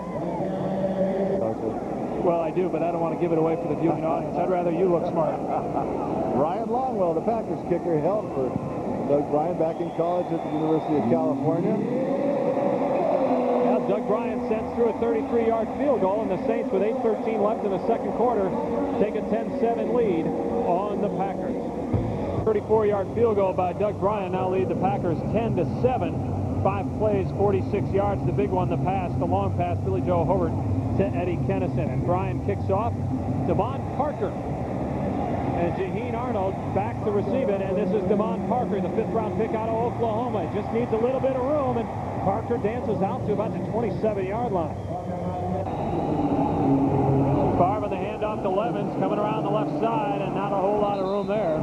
Well, I do, but I don't want to give it away for the viewing audience. I'd rather you look smart. Ryan Longwell, the Packers kicker, held for Doug Bryan back in college at the University of California. Now Doug Bryan sends through a 33-yard field goal, and the Saints, with 8:13 left in the second quarter, take a 10-7 lead on the Packers. 34-yard field goal by Doug Bryan now lead the Packers 10-7. 5 plays, 46 yards. The big one, the pass, the long pass, Billy Joe Hobart to Eddie Kennison. And Bryan kicks off. Devon Parker and Jaheen Arnold back to receive it. And this is Devon Parker, the 5th-round pick out of Oklahoma. He just needs a little bit of room, and Parker dances out to about the 27-yard line. Favre, the handoff to Levens, coming around the left side, and not a whole lot of room there.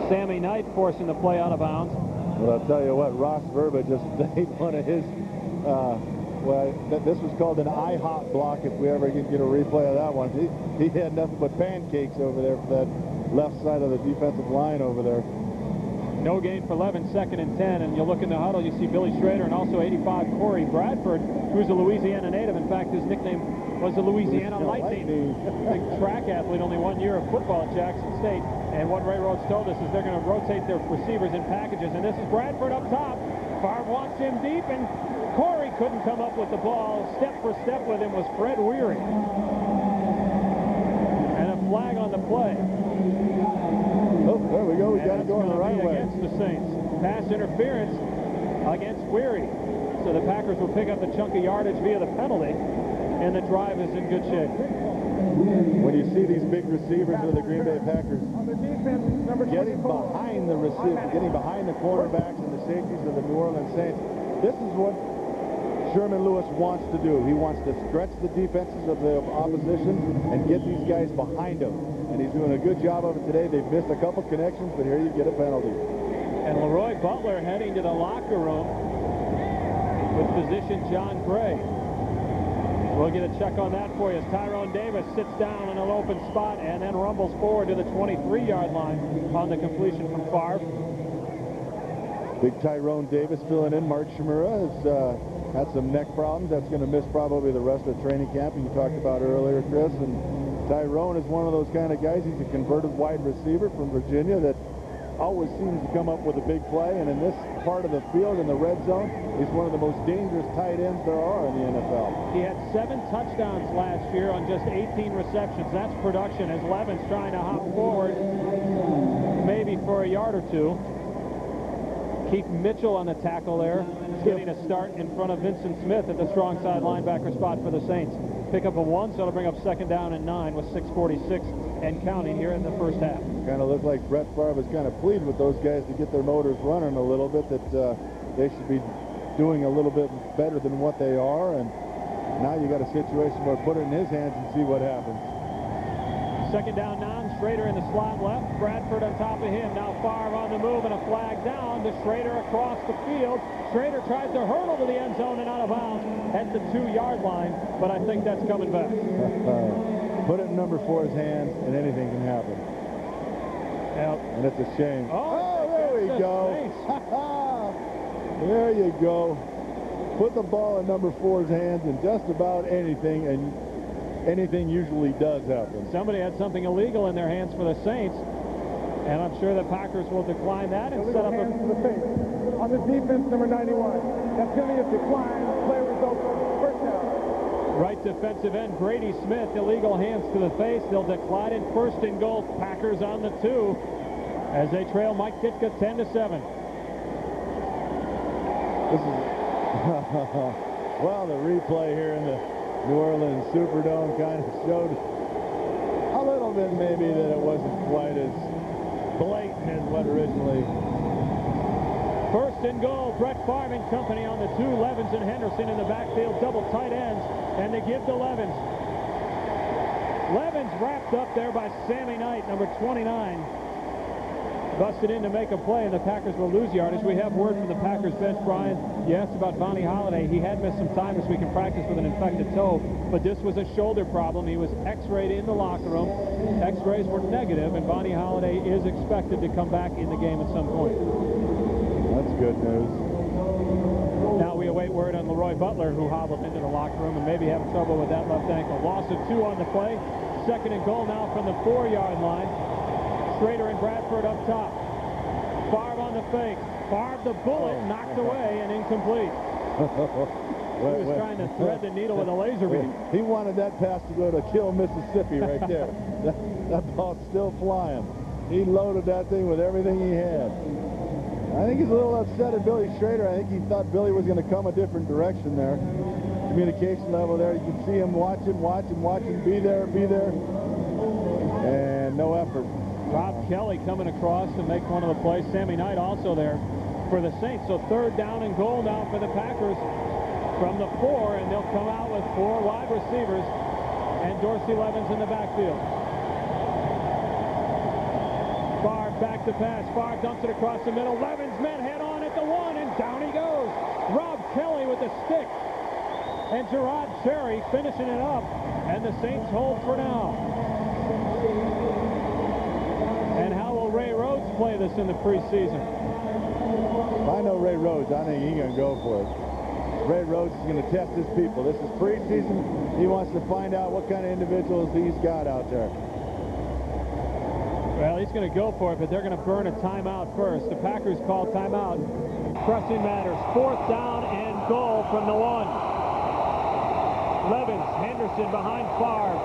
Sammy Knight forcing the play out of bounds. Well, I'll tell you what, Ross Verba just made one of his, this was called an IHOP block if we ever get a replay of that one. He had nothing but pancakes over there for that left side of the defensive line over there. No gain for Levens, 2nd and 10, and you look in the huddle, you see Billy Schrader and also 85 Corey Bradford, who's a Louisiana native. In fact, his nickname was the Louisiana Lightning. Big track athlete, only 1 year of football at Jackson State. And what Ray Rhodes told us is they're going to rotate their receivers in packages. And this is Bradford up top. Favre wants him deep, and Corey couldn't come up with the ball. Step for step with him was Fred Weary. And a flag on the play. Oh, there we go. We got it going the right way. Against the Saints. Pass interference against Weary. So the Packers will pick up the chunk of yardage via the penalty, and the drive is in good shape. When you see these big receivers of the Green Bay Packers getting behind the receiver, getting behind the quarterbacks and the safeties of the New Orleans Saints, this is what Sherman Lewis wants to do. He wants to stretch the defenses of the opposition and get these guys behind him. And he's doing a good job of it today. They've missed a couple connections, but here you get a penalty. And Leroy Butler heading to the locker room with physician John Gray. We'll get a check on that for you as Tyrone Davis sits down in an open spot and then rumbles forward to the 23-yard line on the completion from Favre. Big Tyrone Davis filling in. Mark Shimura has had some neck problems. That's going to miss probably the rest of training camp you talked about earlier, Chris. And Tyrone is one of those kind of guys. He's a converted wide receiver from Virginia that always seems to come up with a big play, and in this part of the field in the red zone, he's one of the most dangerous tight ends there are in the NFL. He had 7 touchdowns last year on just 18 receptions. That's production as Levin's trying to hop forward maybe for a yard or two. Keith Mitchell on the tackle there, getting a start in front of Vincent Smith at the strong side linebacker spot for the Saints. Pick up a 1, so it'll bring up 2nd down and 9 with 6:46 and counting here in the first half. Kind of looked like Brett Favre was kind of pleading with those guys to get their motors running a little bit, that they should be doing a little bit better than what they are, and now you got a situation where put it in his hands and see what happens. 2nd down, 9. Schrader in the slot left. Bradford on top of him. Now Favre on the move and a flag down to Schrader across the field. Schrader tries to hurdle to the end zone and out of bounds at the 2-yard line, but I think that's coming back. Put it in number 4's hands and anything can happen. Yep. And it's a shame. Oh, there we go. There you go. Put the ball in number 4's hands and just about anything, and anything usually does happen. Somebody had something illegal in their hands for the Saints, and I'm sure the Packers will decline that and set up a... hands for the Saints. On the defense, number 91. That penalty is declined. Play results, first down. Right defensive end, Grady Smith, illegal hands to the face. They'll decline it. 1st and goal, Packers on the 2 as they trail Mike Ditka 10-7. This is... well, the replay here in the New Orleans Superdome kind of showed a little bit maybe that it wasn't quite as blatant as what originally. 1st and goal, Brett Favre and company on the 2. Levins and Henderson in the backfield, double tight ends, and they give to Levins. Levins wrapped up there by Sammy Knight, number 29. Busted in to make a play, and the Packers will lose yardage. We have word from the Packers bench, Brian. You asked about Vonnie Holliday. He had missed some time this week in practice with an infected toe, but this was a shoulder problem. He was x-rayed in the locker room. X-rays were negative, and Vonnie Holliday is expected to come back in the game at some point. That's good news. Now we await word on Leroy Butler, who hobbled into the locker room and maybe having trouble with that left ankle. Loss of 2 on the play. 2nd and goal now from the 4-yard line. Schrader and Bradford up top. Favre on the fake. Favre the bullet knocked away and incomplete. He was trying to thread the needle with a laser beam. He wanted that pass to go to kill Mississippi right there. that ball's still flying. He loaded that thing with everything he had. I think he's a little upset at Billy Schrader. I think he thought Billy was going to come a different direction there. Communication level there. You can see him watching, be there, and no effort. Rob Kelly coming across to make one of the plays. Sammy Knight also there for the Saints. So 3rd down and goal now for the Packers from the 4, and they'll come out with 4 wide receivers and Dorsey Levins in the backfield. Favre back to pass. Favre dumps it across the middle. Levins met head on at the 1, and down he goes. Rob Kelly with the stick. And Gerard Cherry finishing it up, and the Saints hold for now. And how will Ray Rhodes play this in the preseason? If I know Ray Rhodes, I think he's going to go for it. Ray Rhodes is going to test his people. This is preseason. He wants to find out what kind of individuals he's got out there. Well, he's going to go for it, but they're going to burn a timeout first. The Packers call timeout. Pressing matters. 4th down and goal from the 1. Levins, Henderson behind Favre.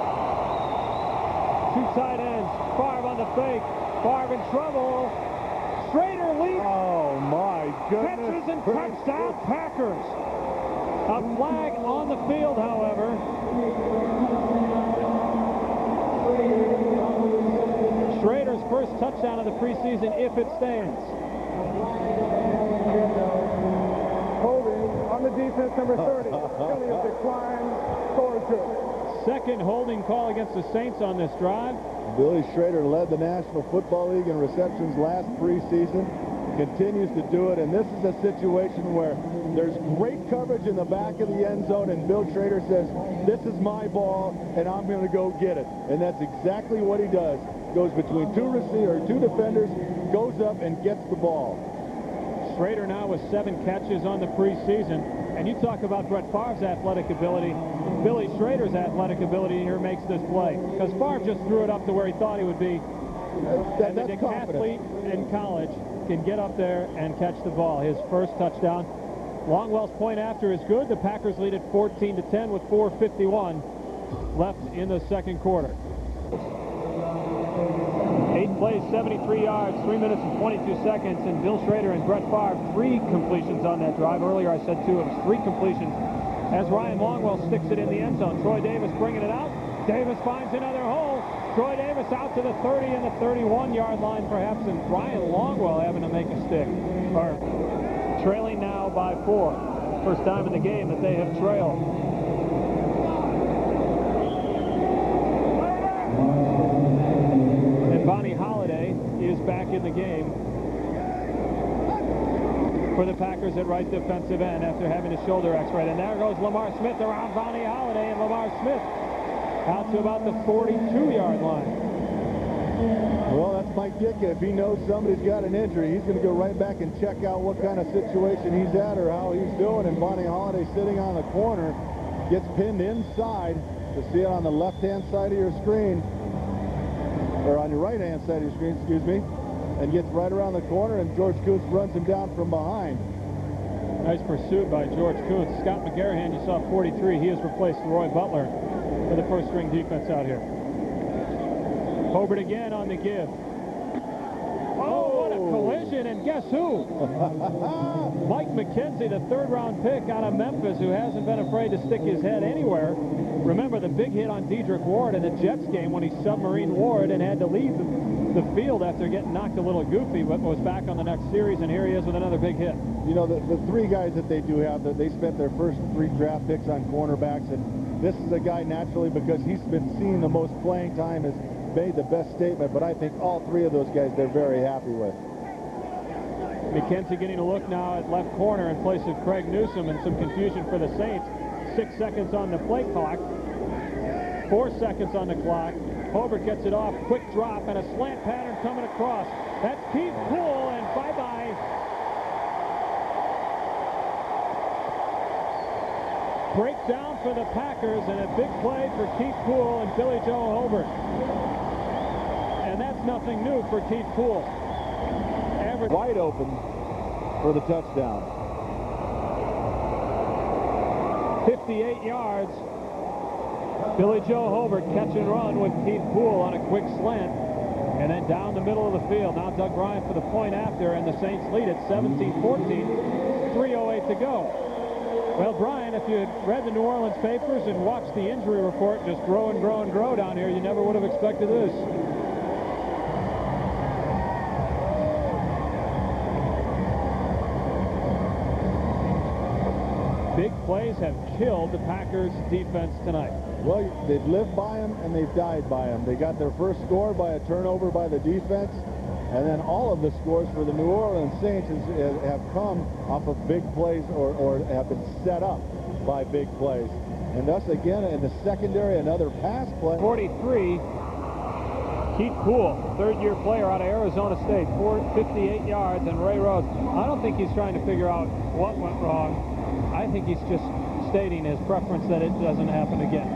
2 tight ends. Favre on the fake. Favre in trouble. Schrader leaps. Oh, my goodness. Catches and touchdown Packers. A flag on the field, however. Schrader's first touchdown of the preseason, if it stands. Holding on the defense, number 30. Penalty is declined. Score 2. 2nd holding call against the Saints on this drive. Billy Schrader led the National Football League in receptions last preseason. continues to do it, and this is a situation where there's great coverage in the back of the end zone, and Bill Schrader says, this is my ball, and I'm going to go get it. And that's exactly what he does. Goes between two defenders, goes up and gets the ball. Schrader now with 7 catches on the preseason. And you talk about Brett Favre's athletic ability. Billy Schrader's athletic ability here makes this play. Because Favre just threw it up to where he thought he would be. And the decathlete in college can get up there and catch the ball. His first touchdown. Longwell's point after is good. The Packers lead at 14-10 with 4:51 left in the second quarter. 8 plays, 73 yards, 3 minutes and 22 seconds, and Bill Schrader and Brett Favre 3 completions on that drive. Earlier I said 2, it was 3 completions as Ryan Longwell sticks it in the end zone. Troy Davis bringing it out. Davis finds another hole. Troy Davis out to the 30 and the 31-yard line perhaps, and Ryan Longwell having to make a stick. Or trailing now by 4. First time in the game that they have trailed. Bonnie Holiday is back in the game for the Packers at right defensive end after having a shoulder x-ray. And there goes Lamar Smith around Bonnie Holiday, and Lamar Smith out to about the 42-yard line. Well, that's Mike Ditka. If he knows somebody's got an injury, he's going to go right back and check out what kind of situation he's at or how he's doing. And Bonnie Holiday sitting on the corner gets pinned inside. To see it on the left-hand side of your screen, or on your right-hand side of your screen, excuse me, and gets right around the corner, and George Kuntz runs him down from behind. Nice pursuit by George Kuntz. Scott McGarrahan, you saw 43. He has replaced Roy Butler for the first-string defense out here. Hobart again on the give. Oh, what a collision, and guess who? Mike McKenzie, the 3rd-round pick out of Memphis, who hasn't been afraid to stick his head anywhere. Remember the big hit on Dedrick Ward in the Jets game when he submarined Ward and had to leave the field after getting knocked a little goofy, but was back on the next series, and here he is with another big hit. You know, the 3 guys that they do have, they spent their first 3 draft picks on cornerbacks, and this is a guy naturally, because he's been seeing the most playing time, has made the best statement, but I think all 3 of those guys they're very happy with. McKenzie getting a look now at left corner in place of Craig Newsome, and some confusion for the Saints. 6 seconds on the play clock. 4 seconds on the clock. Hobart gets it off. Quick drop and a slant pattern coming across. That's Keith Poole, and bye-bye. Breakdown for the Packers, and a big play for Keith Poole and Billy Joe Hobart. And that's nothing new for Keith Poole. Wide open for the touchdown. 58 yards. Billy Joe Hobart catch and run with Keith Poole on a quick slant. And then down the middle of the field. Now Doug Bryant for the point after, and the Saints lead at 17-14. 3:08 to go. Well, Brian, if you had read the New Orleans papers and watched the injury report just grow and grow and grow down here, you never would have expected this. Big plays have killed the Packers defense tonight. Well, they've lived by him and they've died by him. They got their first score by a turnover by the defense, and then all of the scores for the New Orleans Saints have come off of big plays or have been set up by big plays. And thus, again, in the secondary, another pass play. 43, Keith Poole, 3rd-year player out of Arizona State, 58 yards, and Ray Rhodes. I don't think he's trying to figure out what went wrong. I think he's just stating his preference that it doesn't happen again.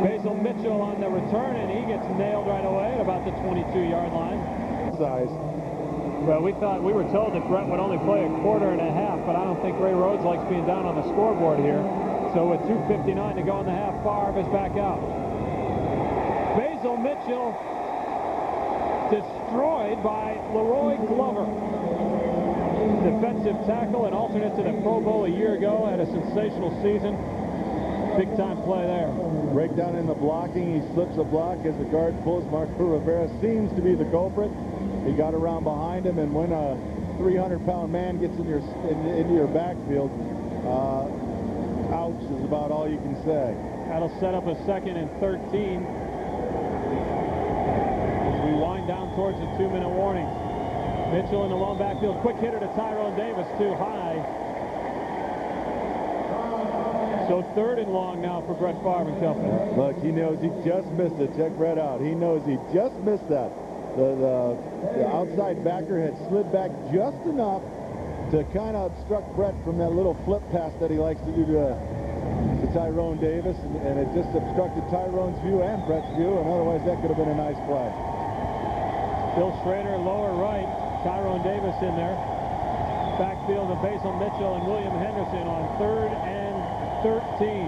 Basil Mitchell on the return, and he gets nailed right away at about the 22-yard line. Size. Well, we were told that Brett would only play a quarter and a half, but I don't think Ray Rhodes likes being down on the scoreboard here. So with 2:59 to go in the half, Favre is back out. Basil Mitchell destroyed by Leroy Glover. Defensive tackle and alternate to the Pro Bowl a year ago, had a sensational season. Big-time play there. Breakdown in the blocking. He slips a block as the guard pulls. Marco Rivera seems to be the culprit. He got around behind him, and when a 300-pound man gets into your backfield, ouch is about all you can say. That'll set up a 2nd and 13 as we wind down towards the 2-minute warning. Mitchell in the long backfield. Quick hitter to Tyrone Davis, too high. So 3rd and long now for Brett Favre and company. Look, he knows he just missed it. Check Brett out. He knows he just missed that. The outside backer had slid back just enough to kind of obstruct Brett from that little flip pass that he likes to do to Tyrone Davis, and it just obstructed Tyrone's view and Brett's view, and otherwise that could have been a nice play. Bill Schrader, lower right. Tyrone Davis in there. Backfield of Basil Mitchell and William Henderson on 3rd and 13.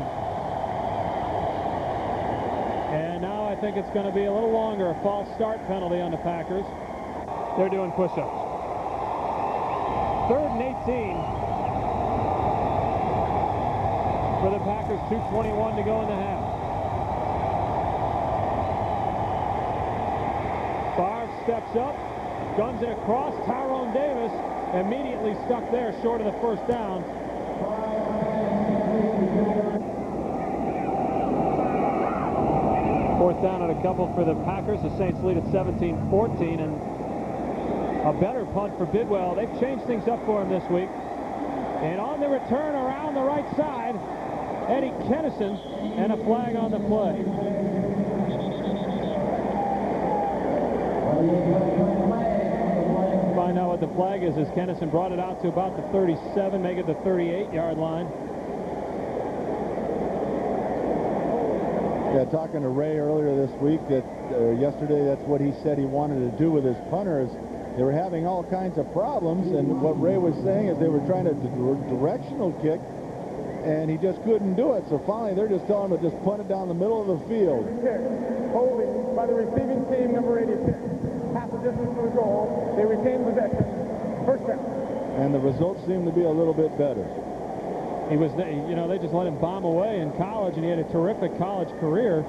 And now I think it's going to be a little longer. A false start penalty on the Packers. They're doing push-ups. 3rd and 18 for the Packers. 2:21 to go in the half. Favre steps up, guns it across. Tyrone Davis immediately stuck there short of the first down. Fourth down and a couple for the Packers. The Saints lead at 17-14, and a better punt for Bidwell. They've changed things up for him this week. And on the return around the right side, Eddie Kennison, and a flag on the play. Find out what the flag is as Kennison brought it out to about the 37, make it the 38-yard line. Yeah, talking to Ray earlier this week, that yesterday, that's what he said he wanted to do with his punters. They were having all kinds of problems, and what Ray was saying is they were trying to directional kick, and he just couldn't do it. So finally, they're just telling him to just punt it down the middle of the field. Holding by the receiving team, number 86. Half the distance from the goal. They retain possession. First down. And the results seem to be a little bit better. He was, you know, they just let him bomb away in college, and he had a terrific college career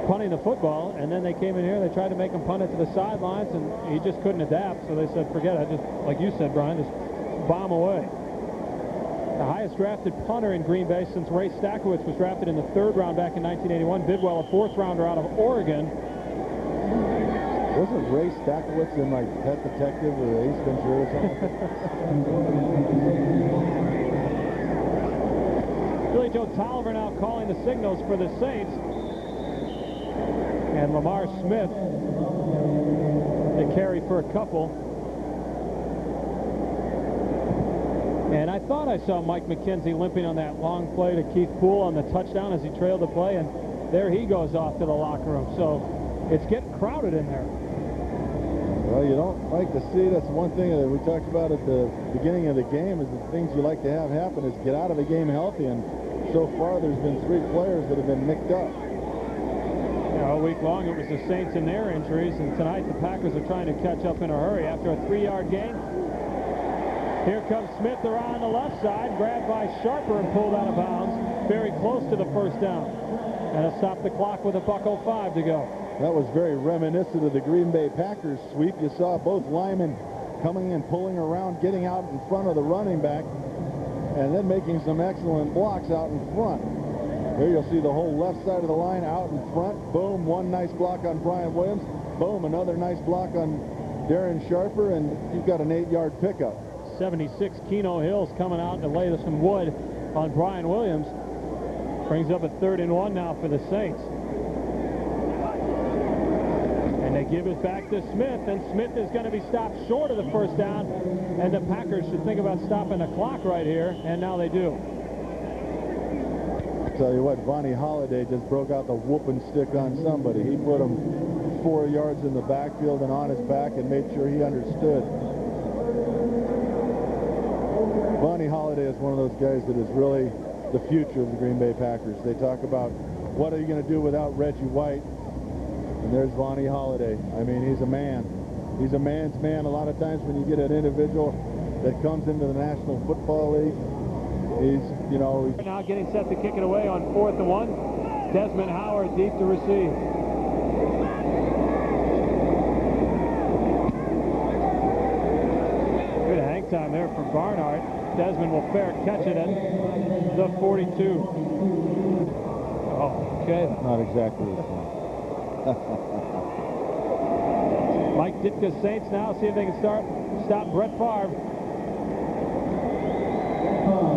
punting the football. And then they came in here, they tried to make him punt it to the sidelines, and he just couldn't adapt. So they said, forget it. Just like you said, Brian, just bomb away. The highest drafted punter in Green Bay since Ray Stackowitz was drafted in the 3rd round back in 1981. Bidwell, a 4th rounder out of Oregon. Wasn't Ray Stackowitz in like Pet Detective or Ace Ventura or something? Billy Joe Tolliver now calling the signals for the Saints. And Lamar Smith to carry for a couple. And I thought I saw Mike McKenzie limping on that long play to Keith Poole on the touchdown as he trailed the play, and there he goes off to the locker room. So it's getting crowded in there. Well, you don't like to see. That's one thing that we talked about at the beginning of the game, is the things you like to have happen is get out of the game healthy, and so far there's been 3 players that have been nicked up. All week long it was the Saints and their injuries, and tonight the Packers are trying to catch up in a hurry after a 3-yard gain. Here comes Smith around the left side, grabbed by Sharper and pulled out of bounds, very close to the first down. And a stop the clock with a .05 to go. That was very reminiscent of the Green Bay Packers sweep. You saw both linemen coming and pulling around, getting out in front of the running back, and then making some excellent blocks out in front. Here you'll see the whole left side of the line out in front. Boom, one nice block on Brian Williams. Boom, another nice block on Darren Sharper, and you've got an 8-yard pickup. 76 Keno Hill's coming out to lay some wood on Brian Williams. Brings up a 3rd and 1 now for the Saints. And they give it back to Smith, and Smith is going to be stopped short of the first down, and the Packers should think about stopping the clock right here, and now they do. Tell you what, Vonnie Holliday just broke out the whooping stick on somebody. He put him 4 yards in the backfield and on his back and made sure he understood. Vonnie Holliday is one of those guys that is really the future of the Green Bay Packers. They talk about what are you going to do without Reggie White, and there's Vonnie Holliday. I mean, he's a man. He's a man's man. A lot of times when you get an individual that comes into the National Football League, he's, you know... Now getting set to kick it away on 4th and 1. Desmond Howard deep to receive. Good hang time there for Barnhart. Desmond will fair catch it at the 42. Oh, okay. Not exactly the same. Mike Ditka's Saints now see if they can stop Brett Favre.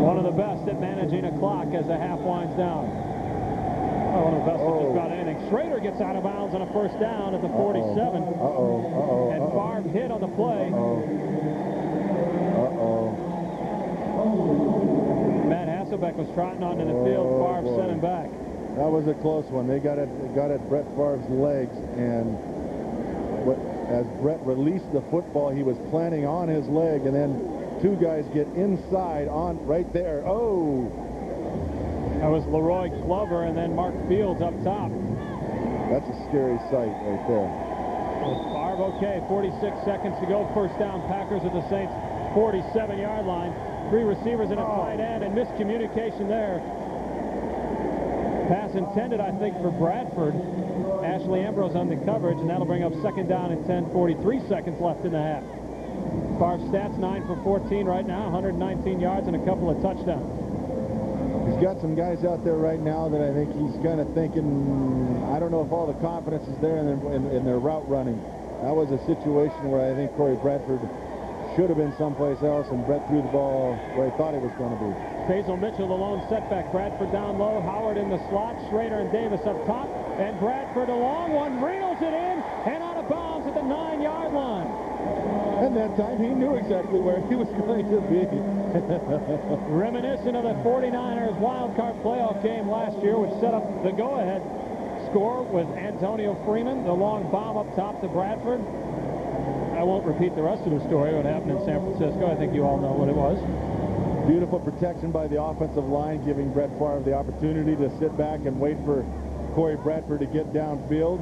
One of the best at managing a clock as the half winds down. Oh, one of the best at just about anything. Schrader gets out of bounds on a first down at the 47. And Favre hit on the play. Matt Hasselbeck was trotting onto the field. Favre sent him back. That was a close one. They got at Brett Favre's legs, and as Brett released the football, he was planning on his leg, and then two guys get inside on right there. Oh! That was Leroy Glover and then Mark Fields up top. That's a scary sight right there. Favre okay. 46 seconds to go. First down. Packers at the Saints' 47-yard line. Three receivers and a tight end, and miscommunication there. Pass intended, I think, for Bradford. Ashley Ambrose on the coverage, and that'll bring up second down and 10. 43 seconds left in the half. Favre's stats 9 for 14 right now, 119 yards and a couple of touchdowns. He's got some guys out there right now that I think he's kind of thinking, I don't know if all the confidence is there in their route running. That was a situation where I think Corey Bradford should have been someplace else, and Brett threw the ball where he thought it was going to be. Faisal Mitchell, the lone setback. Bradford down low, Howard in the slot, Schrader and Davis up top, and Bradford a long one, reels it in, and out of bounds at the 9-yard line. And that time he knew exactly where he was going to be. Reminiscent of the 49ers wild card playoff game last year, which set up the go-ahead score with Antonio Freeman, the long bomb up top to Bradford. I won't repeat the rest of the story, what happened in San Francisco. I think you all know what it was. Beautiful protection by the offensive line, giving Brett Favre the opportunity to sit back and wait for Corey Bradford to get downfield.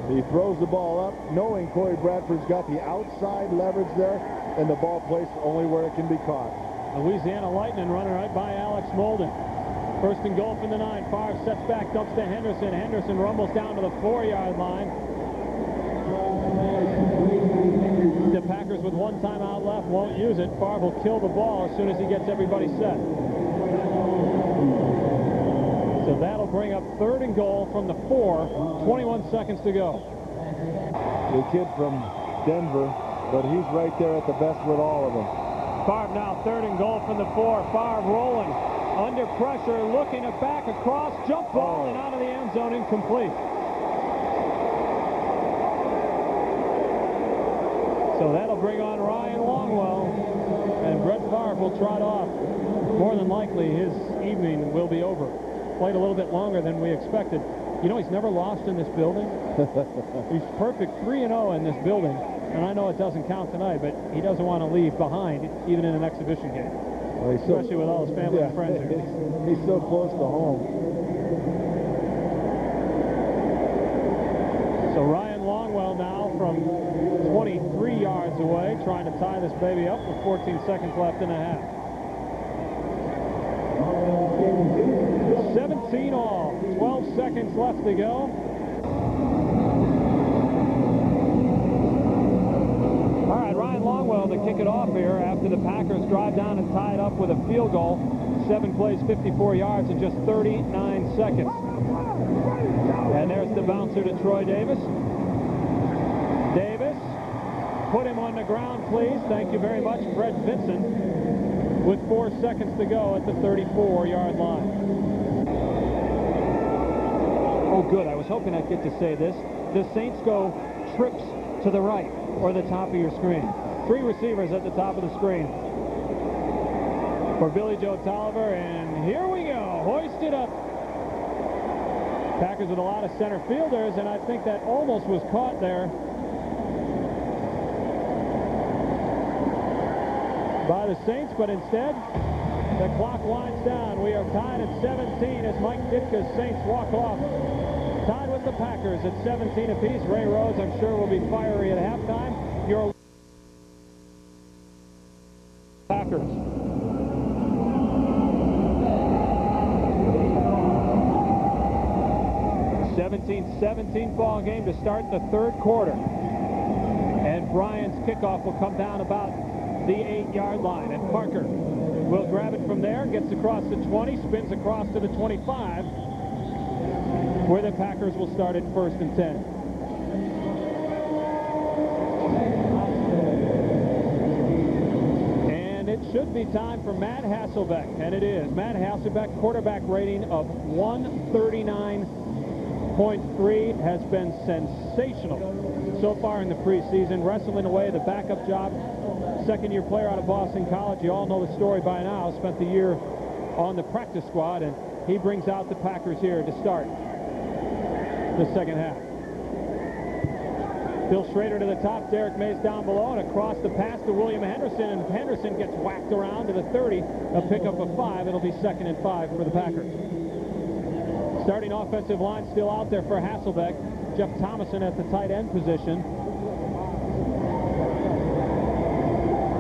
He throws the ball up, knowing Corey Bradford's got the outside leverage there, and the ball placed only where it can be caught. Louisiana Lightning running right by Alex Molden. First and goal from the 9. Favre sets back, dumps to Henderson. Henderson rumbles down to the 4-yard line. The Packers with one timeout left won't use it. Favre will kill the ball as soon as he gets everybody set. So that'll bring up third and goal from the 4. 21 seconds to go. The kid from Denver, but he's right there at the best with all of them. Favre now third and goal from the 4. Favre rolling under pressure, looking it back across, jump ball and out of the end zone, incomplete. So that'll bring on Ryan Longwell, and Brett Favre will trot off. More than likely, his evening will be over. Played a little bit longer than we expected. You know, he's never lost in this building. He's perfect 3-0 in this building, and I know it doesn't count tonight, but he doesn't want to leave behind, even in an exhibition game. Well, especially with all his family and friends here. He's so close to home. So Ryan Longwell now from 23 yards away, trying to tie this baby up with 14 seconds left in the half. 17 all, 12 seconds left to go. All right, Ryan Longwell to kick it off here after the Packers drive down and tie it up with a field goal. 7 plays, 54 yards in just 39 seconds. And there's the bouncer to Troy Davis. Davis, put him on the ground, please. Thank you very much, Fred Vinson, with 4 seconds to go at the 34-yard line. Oh, good. I was hoping I'd get to say this. The Saints go trips to the right, or the top of your screen. 3 receivers at the top of the screen for Billy Joe Tolliver, and here we go. Hoisted up. Packers with a lot of center fielders, and I think that almost was caught there by the Saints, but instead the clock winds down. We are tied at 17 as Mike Ditka's Saints walk off. Tied with the Packers at 17 apiece. Ray Rhodes, I'm sure, will be fiery at halftime. Your Packers. (17-17) ball game to start the third quarter. And Bryant's kickoff will come down about the 8-yard line, and Parker will grab it from there, gets across the 20, spins across to the 25, where the Packers will start at 1st and 10. should be time for Matt Hasselbeck, and it is. Matt Hasselbeck, quarterback rating of 139.3, has been sensational so far in the preseason, wrestling away the backup job. Second-year player out of Boston College. You all know the story by now. Spent the year on the practice squad, and he brings out the Packers here to start the second half. Bill Schrader to the top, Derek Mays down below, and across the pass to William Henderson, and Henderson gets whacked around to the 30. A pickup of 5. It'll be 2nd and 5 for the Packers. Starting offensive line still out there for Hasselbeck. Jeff Thomason at the tight end position.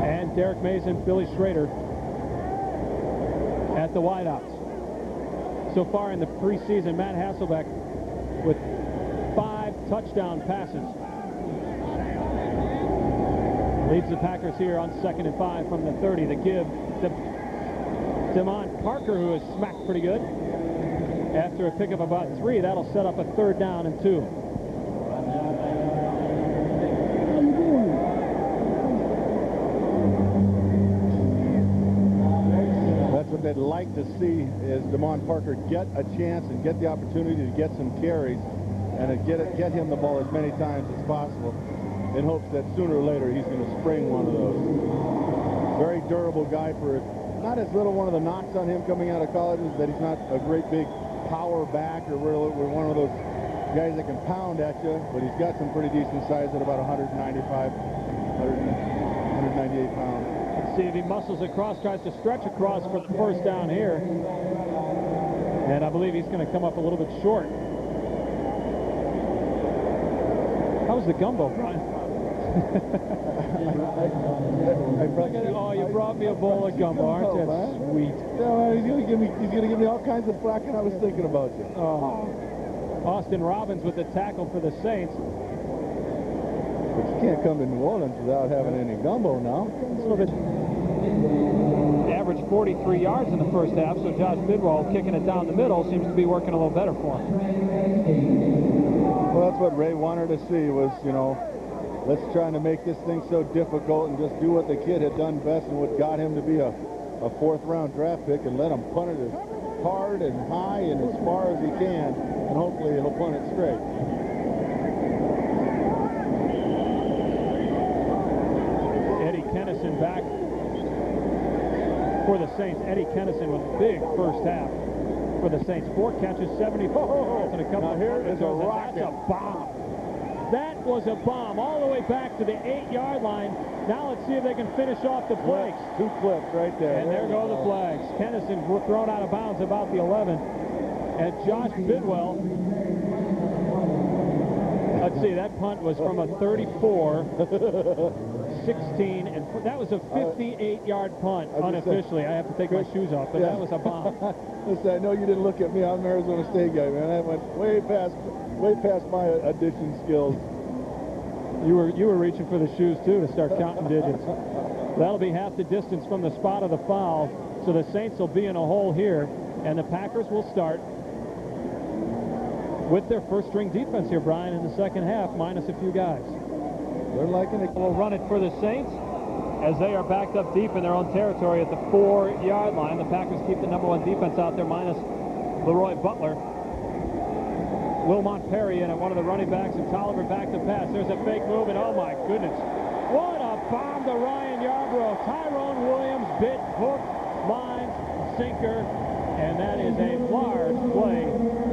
And Derek Mays and Billy Schrader at the wideouts. So far in the preseason, Matt Hasselbeck with 5 touchdown passes. Leads the Packers here on 2nd and 5 from the 30. The give to Demond Parker, who is smacked pretty good. After a pickup of about 3, that'll set up a 3rd down and 2. That's what they'd like to see, is Demond Parker get a chance and get the opportunity to get some carries and get him the ball as many times as possible, in hopes that sooner or later he's going to spring one of those. Very durable guy for not as little. One of the knocks on him coming out of college is that he's not a great big power back, or we're one of those guys that can pound at you, but he's got some pretty decent size at about 198 pounds. Let's see if he muscles across, tries to stretch across for the 1st down here. And I believe he's going to come up a little bit short. How was the gumbo, Brian? Oh, you brought me a bowl of gumbo, aren't you? Sweet. No, he's gonna give me all kinds of flack, and I was thinking about you. Oh. Austin Robbins with the tackle for the Saints. But you can't come to New Orleans without having any gumbo now. Averaged 43 yards in the first half, so Josh Bidwell kicking it down the middle seems to be working a little better for him. Well, that's what Ray wanted to see was, you know, let's try to make this thing so difficult and just do what the kid had done best and what got him to be a 4th-round draft pick, and let him punt it as hard and high and as far as he can, and hopefully he'll punt it straight. Eddie Kennison back for the Saints. Eddie Kennison with a big first half for the Saints. 4 catches, 74 yards, and a couple. Now here is a rocket. That's a bomb. That was a bomb all the way back to the 8-yard line. Now let's see if they can finish off the flags. 2 clips right there. And there go the flags. Kennison thrown out of bounds about the 11. And Josh Bidwell, let's see, that punt was from a 34, 16, and that was a 58-yard punt unofficially. I have to take my shoes off, but that was a bomb. Listen, I know you didn't look at me. I'm an Arizona State guy, man. I went way past my addition skills. You were reaching for the shoes too to start counting digits. That'll be half the distance from the spot of the foul, so the Saints will be in a hole here, and the Packers will start with their first-string defense here, Brian, in the second half, minus a few guys. They're liking it. We'll run it for the Saints as they are backed up deep in their own territory at the 4-yard line. The Packers keep the #1 defense out there, minus Leroy Butler. Wilmont Perry in at one of the running backs, and Tolliver back to pass. There's a fake move, and oh my goodness, what a bomb to Ryan Yarbrough. Tyrone Williams bit, hook, line, sinker, and that is a large play.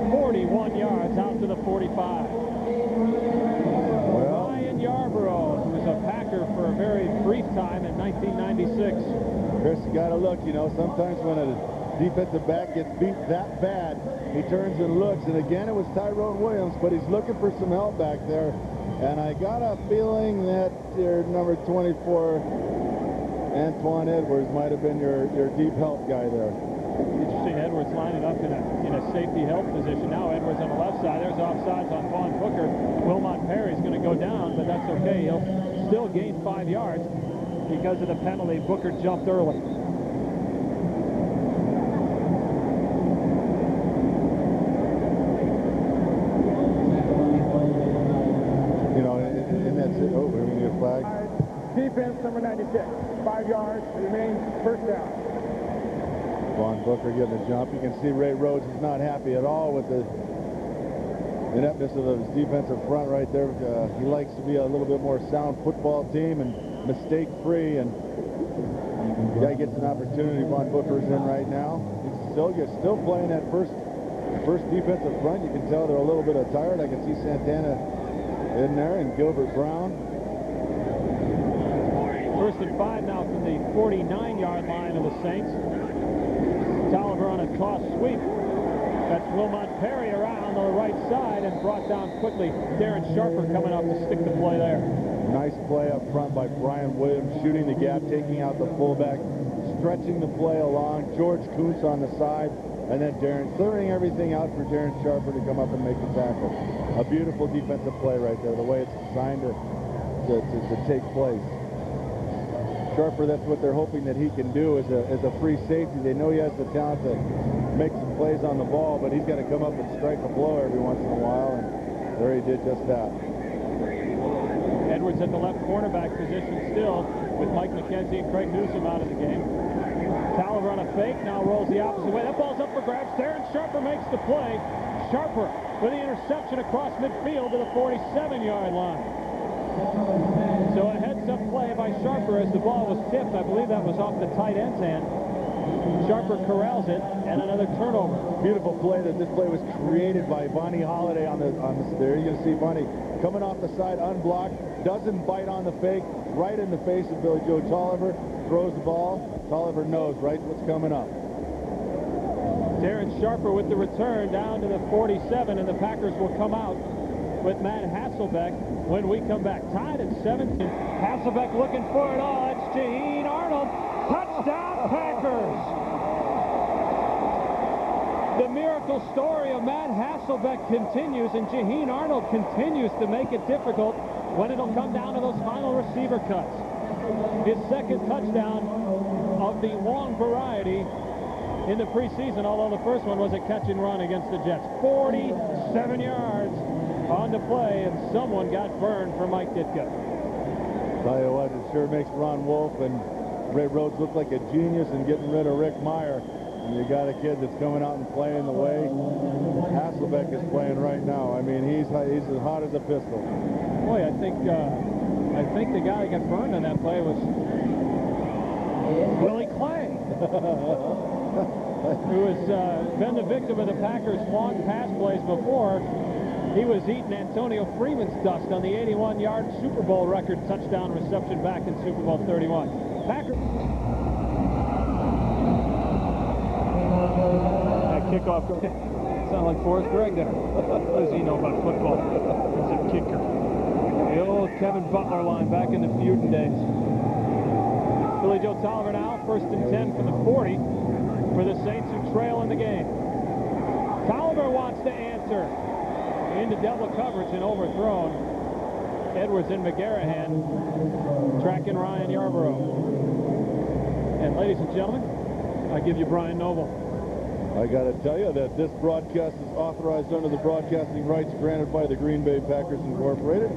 41 yards out to the 45. Well, Ryan Yarbrough, who was a Packer for a very brief time in 1996. Chris, you got to look, you know, sometimes when a defensive back gets beat that bad, he turns and looks, and again it was Tyrone Williams, but he's looking for some help back there, and I got a feeling that your number 24, Antoine Edwards, might have been your deep help guy there. Interesting, Edwards lining up in a safety help position. Now Edwards on the left side. There's offsides on Vaughn Booker. Wilmot Perry's going to go down, but that's okay. He'll still gain 5 yards because of the penalty. Booker jumped early. You know, in that, oh, we need a flag. defense number 96. 5 yards, remains first down. Vaughn Booker getting a jump. You can see Ray Rhodes is not happy at all with the ineptness of his defensive front right there. He likes to be a little bit more sound football team and mistake-free, and the guy gets an opportunity. Vaughn Booker's in right now. He's still playing that first defensive front. You can tell they're a little bit tired. I can see Santana in there and Gilbert Brown. 1st and 5 now from the 49-yard line of the Saints. Tolliver on a toss sweep. That's Wilmot Perry around on the right side and brought down quickly. Darren Sharper coming up to stick the play there. Nice play up front by Brian Williams, shooting the gap, taking out the fullback, stretching the play along. George Kuntz on the side, and then Darren clearing everything out for Darren Sharper to come up and make the tackle. A beautiful defensive play right there, the way it's designed to take place. Sharper, that's what they're hoping that he can do as a free safety. They know he has the talent to make some plays on the ball, but he's got to come up and strike a blow every once in a while, and there he did just that. Edwards at the left cornerback position still, with Mike McKenzie and Craig Newsom out of the game. Tolliver on a fake, now rolls the opposite way. That ball's up for grabs. Darren Sharper makes the play. Sharper with the interception across midfield to the 47-yard line. So a heads-up play by Sharper as the ball was tipped. I believe that was off the tight end's hand. Sharper corrals it, and another turnover. Beautiful play. This play was created by Bonnie Holiday on the there. You can see Bonnie coming off the side, unblocked, doesn't bite on the fake, right in the face of Billy Joe Tolliver, throws the ball. Tolliver knows right what's coming up. Darren Sharper with the return down to the 47, and the Packers will come out with Matt Hasselbeck when we come back. Tied at 17. Hasselbeck looking for it all. It's Jaheen Arnold. Touchdown, Packers! The miracle story of Matt Hasselbeck continues, and Jaheen Arnold continues to make it difficult when it'll come down to those final receiver cuts. His second touchdown of the long variety in the preseason, although the first one was a catch and run against the Jets. 47 yards on the play, and someone got burned for Mike Ditka. Tell you what, it sure makes Ron Wolf and Ray Rhodes look like a genius in getting rid of Rick Meyer. And you got a kid that's coming out and playing the way Hasselbeck is playing right now. I mean, he's as hot as a pistol. Boy, I think the guy that got burned on that play was Willie Clay, who has been the victim of the Packers' long pass plays before. He was eating Antonio Freeman's dust on the 81-yard Super Bowl record touchdown reception back in Super Bowl 31. Packers. That kickoff sound like Forrest Gregg there. What does he know about football? He's a kicker. The old Kevin Butler line back in the feuding days. Billy Joe Tolliver now, 1st and 10 from the 40 for the Saints, who trail in the game. Tolliver wants to answer. Into double coverage and overthrown. Edwards and McGarrahan tracking Ryan Yarborough. And ladies and gentlemen, I give you Brian Noble. I got to tell you that this broadcast is authorized under the broadcasting rights granted by the Green Bay Packers Incorporated,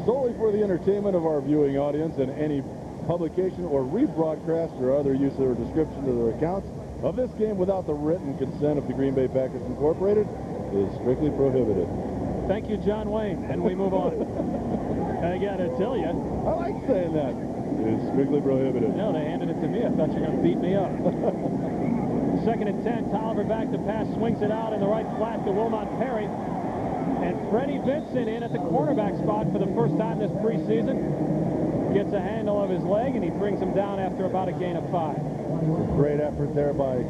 solely for the entertainment of our viewing audience, and any publication or rebroadcast or other use or description of their accounts of this game without the written consent of the Green Bay Packers Incorporated is strictly prohibited. Thank you, John Wayne, and we move on. I gotta tell you, I like saying that. It's strictly prohibited. No, they handed it to me. I thought you were gonna beat me up. 2nd and 10. Tolliver back to pass, swings it out in the right flat to Wilmot Perry, and Freddie Vincent in at the cornerback spot for the first time this preseason. Gets a handle of his leg, and he brings him down after about a gain of 5. Great effort there by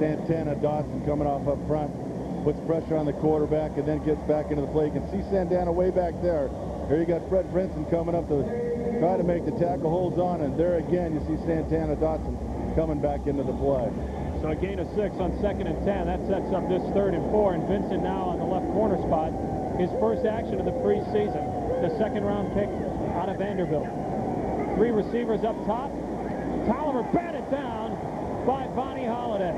Santana Dotson coming off up front. Puts pressure on the quarterback and then gets back into the play. You can see Santana way back there. Here you got Fred Brinson coming up to try to make the tackle, holds on, and there again you see Santana Dotson coming back into the play. So a gain of 6 on 2nd and 10. That sets up this 3rd and 4, and Vincent now on the left corner spot. His first action of the preseason. The 2nd-round pick out of Vanderbilt. 3 receivers up top. Tolliver batted down by Bonnie Holiday.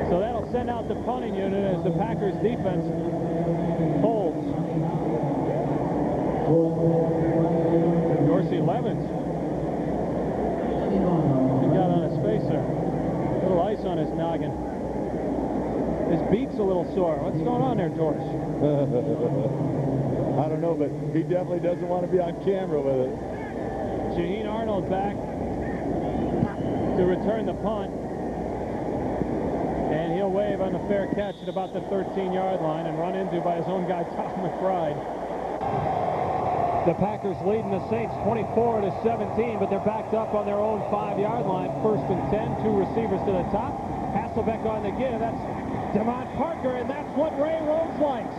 So that'll send out the punting unit as the Packers defense holds. Bruce Levens. He got on his face there. A little ice on his noggin. His beak's a little sore. What's going on there, Doris? I don't know, but he definitely doesn't want to be on camera with it. Shaheen Arnold back to return the punt. And he'll wave on the fair catch at about the 13-yard line and run into by his own guy, Tom McBride. The Packers leading the Saints 24-17, but they're backed up on their own 5-yard line. 1st and 10, 2 receivers to the top. Hasselbeck on the give. That's Damon Parker, and that's what Ray Rhodes likes.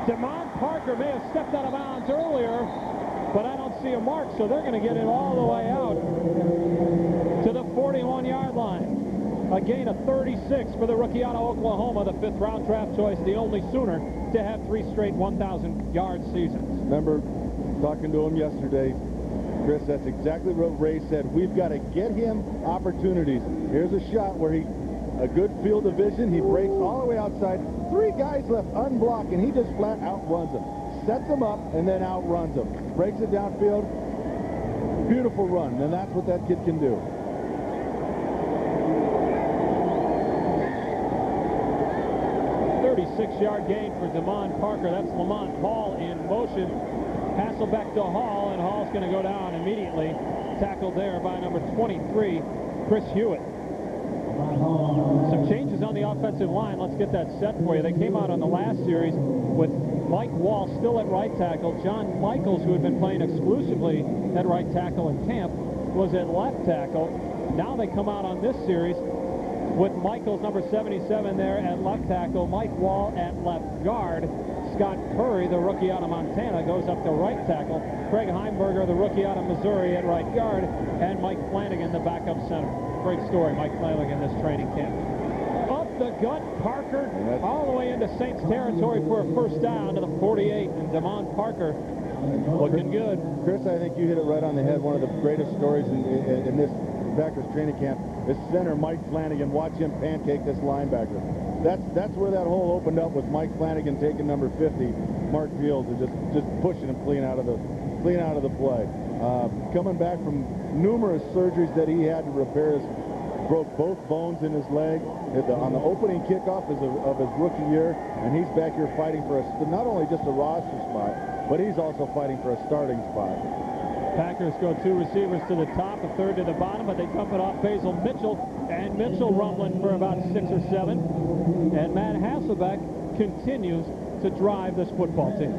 Damon Parker may have stepped out of bounds earlier, but I don't see a mark, so they're going to get him all the way out to the 41-yard line. A gain of 36 for the rookie out of Oklahoma, the 5th-round draft choice, the only Sooner to have 3 straight 1,000-yard seasons. Remember talking to him yesterday, Chris, that's exactly what Ray said. We've got to get him opportunities. Here's a shot where a good field of vision, he breaks all the way outside. 3 guys left unblocked, and he just flat outruns them. Sets them up, and then outruns them. Breaks it downfield. Beautiful run, and that's what that kid can do. 36-yard gain for Damon Parker. That's Lamont Hall in motion. Hasselbeck to Hall, and Hall's going to go down immediately. Tackled there by number 23, Chris Hewitt. Some changes on the offensive line. Let's get that set for you. They came out on the last series with Mike Wall still at right tackle. John Michaels, who had been playing exclusively at right tackle in camp, was at left tackle. Now they come out on this series with Michaels, number 77, there at left tackle, Mike Wall at left guard. Scott Curry, the rookie out of Montana, goes up to right tackle. Craig Heimberger, the rookie out of Missouri, at right guard. And Mike Flanagan, the backup center. Great story, Mike Flanagan, this training camp. Up the gut, Parker, all the way into Saints territory for a 1st down to the 48. And Damon Parker looking good. Chris, I think you hit it right on the head. One of the greatest stories in this Packers training camp is center Mike Flanagan. Watch him pancake this linebacker. That's where that hole opened up, with Mike Flanagan taking number 50, Mark Fields, and just pushing him clean out of the play. Coming back from numerous surgeries that he had to repair, broke both bones in his leg on the opening kickoff of his rookie year, and he's back here fighting for not only just a roster spot, but he's also fighting for a starting spot. Packers go 2 receivers to the top, a 3rd to the bottom, but they dump it off Basil Mitchell, and Mitchell rumbling for about 6 or 7. And Matt Hasselbeck continues to drive this football team.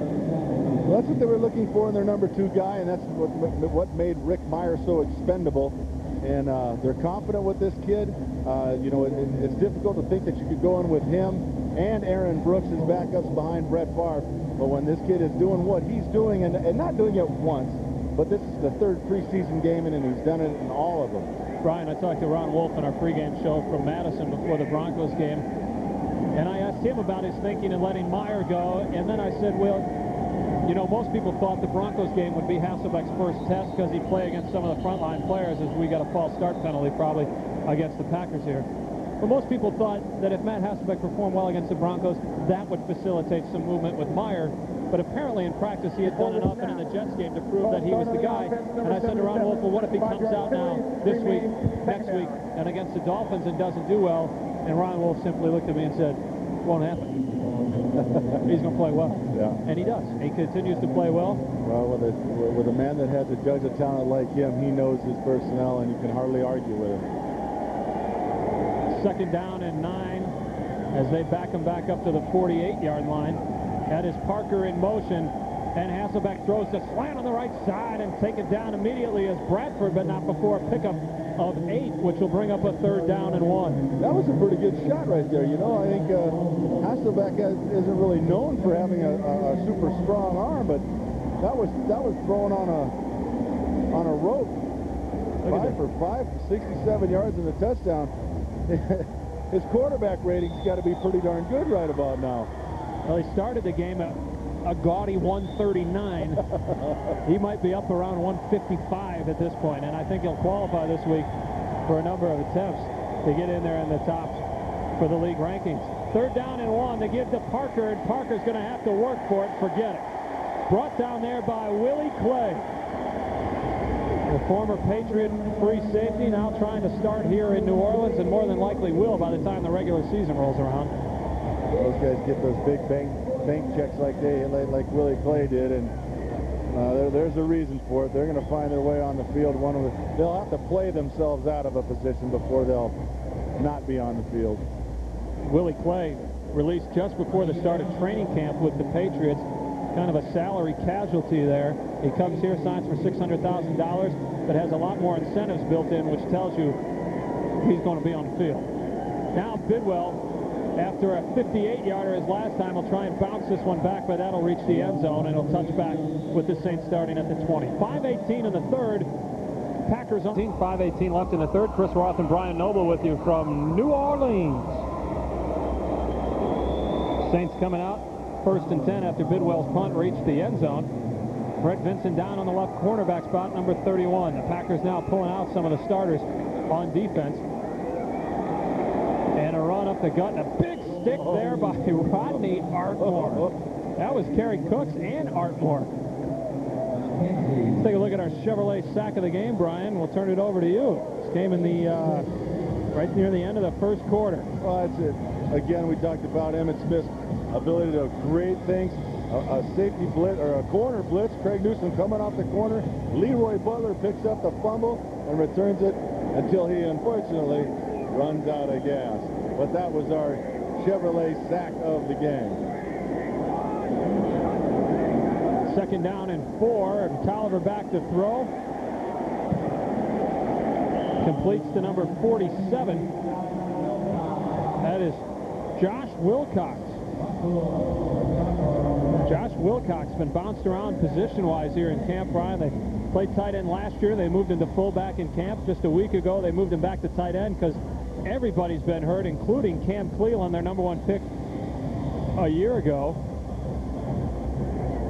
Well, that's what they were looking for in their number 2 guy, and that's what made Rick Meyer so expendable. And they're confident with this kid. You know, it's difficult to think that you could go in with him and Aaron Brooks as backups behind Brett Favre. But when this kid is doing what he's doing, and not doing it once, but this is the 3rd preseason game, and he's done it in all of them. Brian, I talked to Ron Wolf in our pregame show from Madison before the Broncos game, and I asked him about his thinking in letting Meyer go, and then I said, well, you know, most people thought the Broncos game would be Hasselbeck's first test because he'd play against some of the frontline players, as we got a false start penalty probably against the Packers here. But most people thought that if Matt Hasselbeck performed well against the Broncos, that would facilitate some movement with Meyer. But apparently in practice he had done enough in the Jets game to prove that he was the guy. And I said to Ron Wolf, well, what if he comes out now this week, next week, and against the Dolphins and doesn't do well? And Ron Wolf simply looked at me and said, won't happen. He's going to play well. Yeah. And he does. He continues to play well. Well, with a man that has a judge of talent like him, he knows his personnel, and you can hardly argue with him. 2nd down and 9 as they back him back up to the 48-yard line. That is Parker in motion, and Hasselbeck throws the slant on the right side and take it down immediately as Bradford, but not before a pickup of 8, which will bring up a 3rd down and 1. That was a pretty good shot right there. You know, I think Hasselbeck isn't really known for having a super strong arm, but that was thrown on a rope. 5 for 5 for 67 yards and a touchdown. His quarterback rating's got to be pretty darn good right about now. Well, he started the game at a gaudy 139. He might be up around 155 at this point, and I think he'll qualify this week for a number of attempts to get in there in the top for the league rankings. 3rd down and 1. They give to Parker, and Parker's going to have to work for it. Forget it. Brought down there by Willie Clay. The former Patriot free safety now trying to start here in New Orleans, and more than likely will by the time the regular season rolls around. Those guys get those big bank checks like Willie Clay did, and there's a reason for it. They're going to find their way on the field. They'll have to play themselves out of a position before they'll not be on the field. Willie Clay released just before the start of training camp with the Patriots. Kind of a salary casualty there. He comes here, signs for $600,000, but has a lot more incentives built in, which tells you he's going to be on the field. Now Bidwell, after a 58-yarder his last time, will try and bounce this one back, but that'll reach the end zone, and he'll touch back with the Saints starting at the 20. 5:18 in the third. Packers on 5:18 left in the third. Chris Roth and Brian Noble with you from New Orleans. Saints coming out. 1st and 10 after Bidwell's punt reached the end zone. Brett Vincent down on the left cornerback spot, number 31. The Packers now pulling out some of the starters on defense. And a run up the gut, and a big stick there by Rodney Artmore. That was Kerry Cooks and Artmore. Let's take a look at our Chevrolet sack of the game, Brian. We'll turn it over to you. This came in the right near the end of the first quarter. Well, that's it. Again, we talked about Emmitt Smith's ability to create things. A safety blitz or a corner blitz. Craig Newsom coming off the corner. Leroy Butler picks up the fumble and returns it until he unfortunately runs out of gas. But that was our Chevrolet sack of the game. 2nd down and 4, and Tolliver back to throw. Completes to number 47. That is Josh Wilcox. Josh Wilcox been bounced around position-wise here in camp, Brian. They played tight end last year. They moved him to fullback in camp. Just a week ago, they moved him back to tight end because everybody's been hurt, including Cam Cleland, their #1 pick a year ago.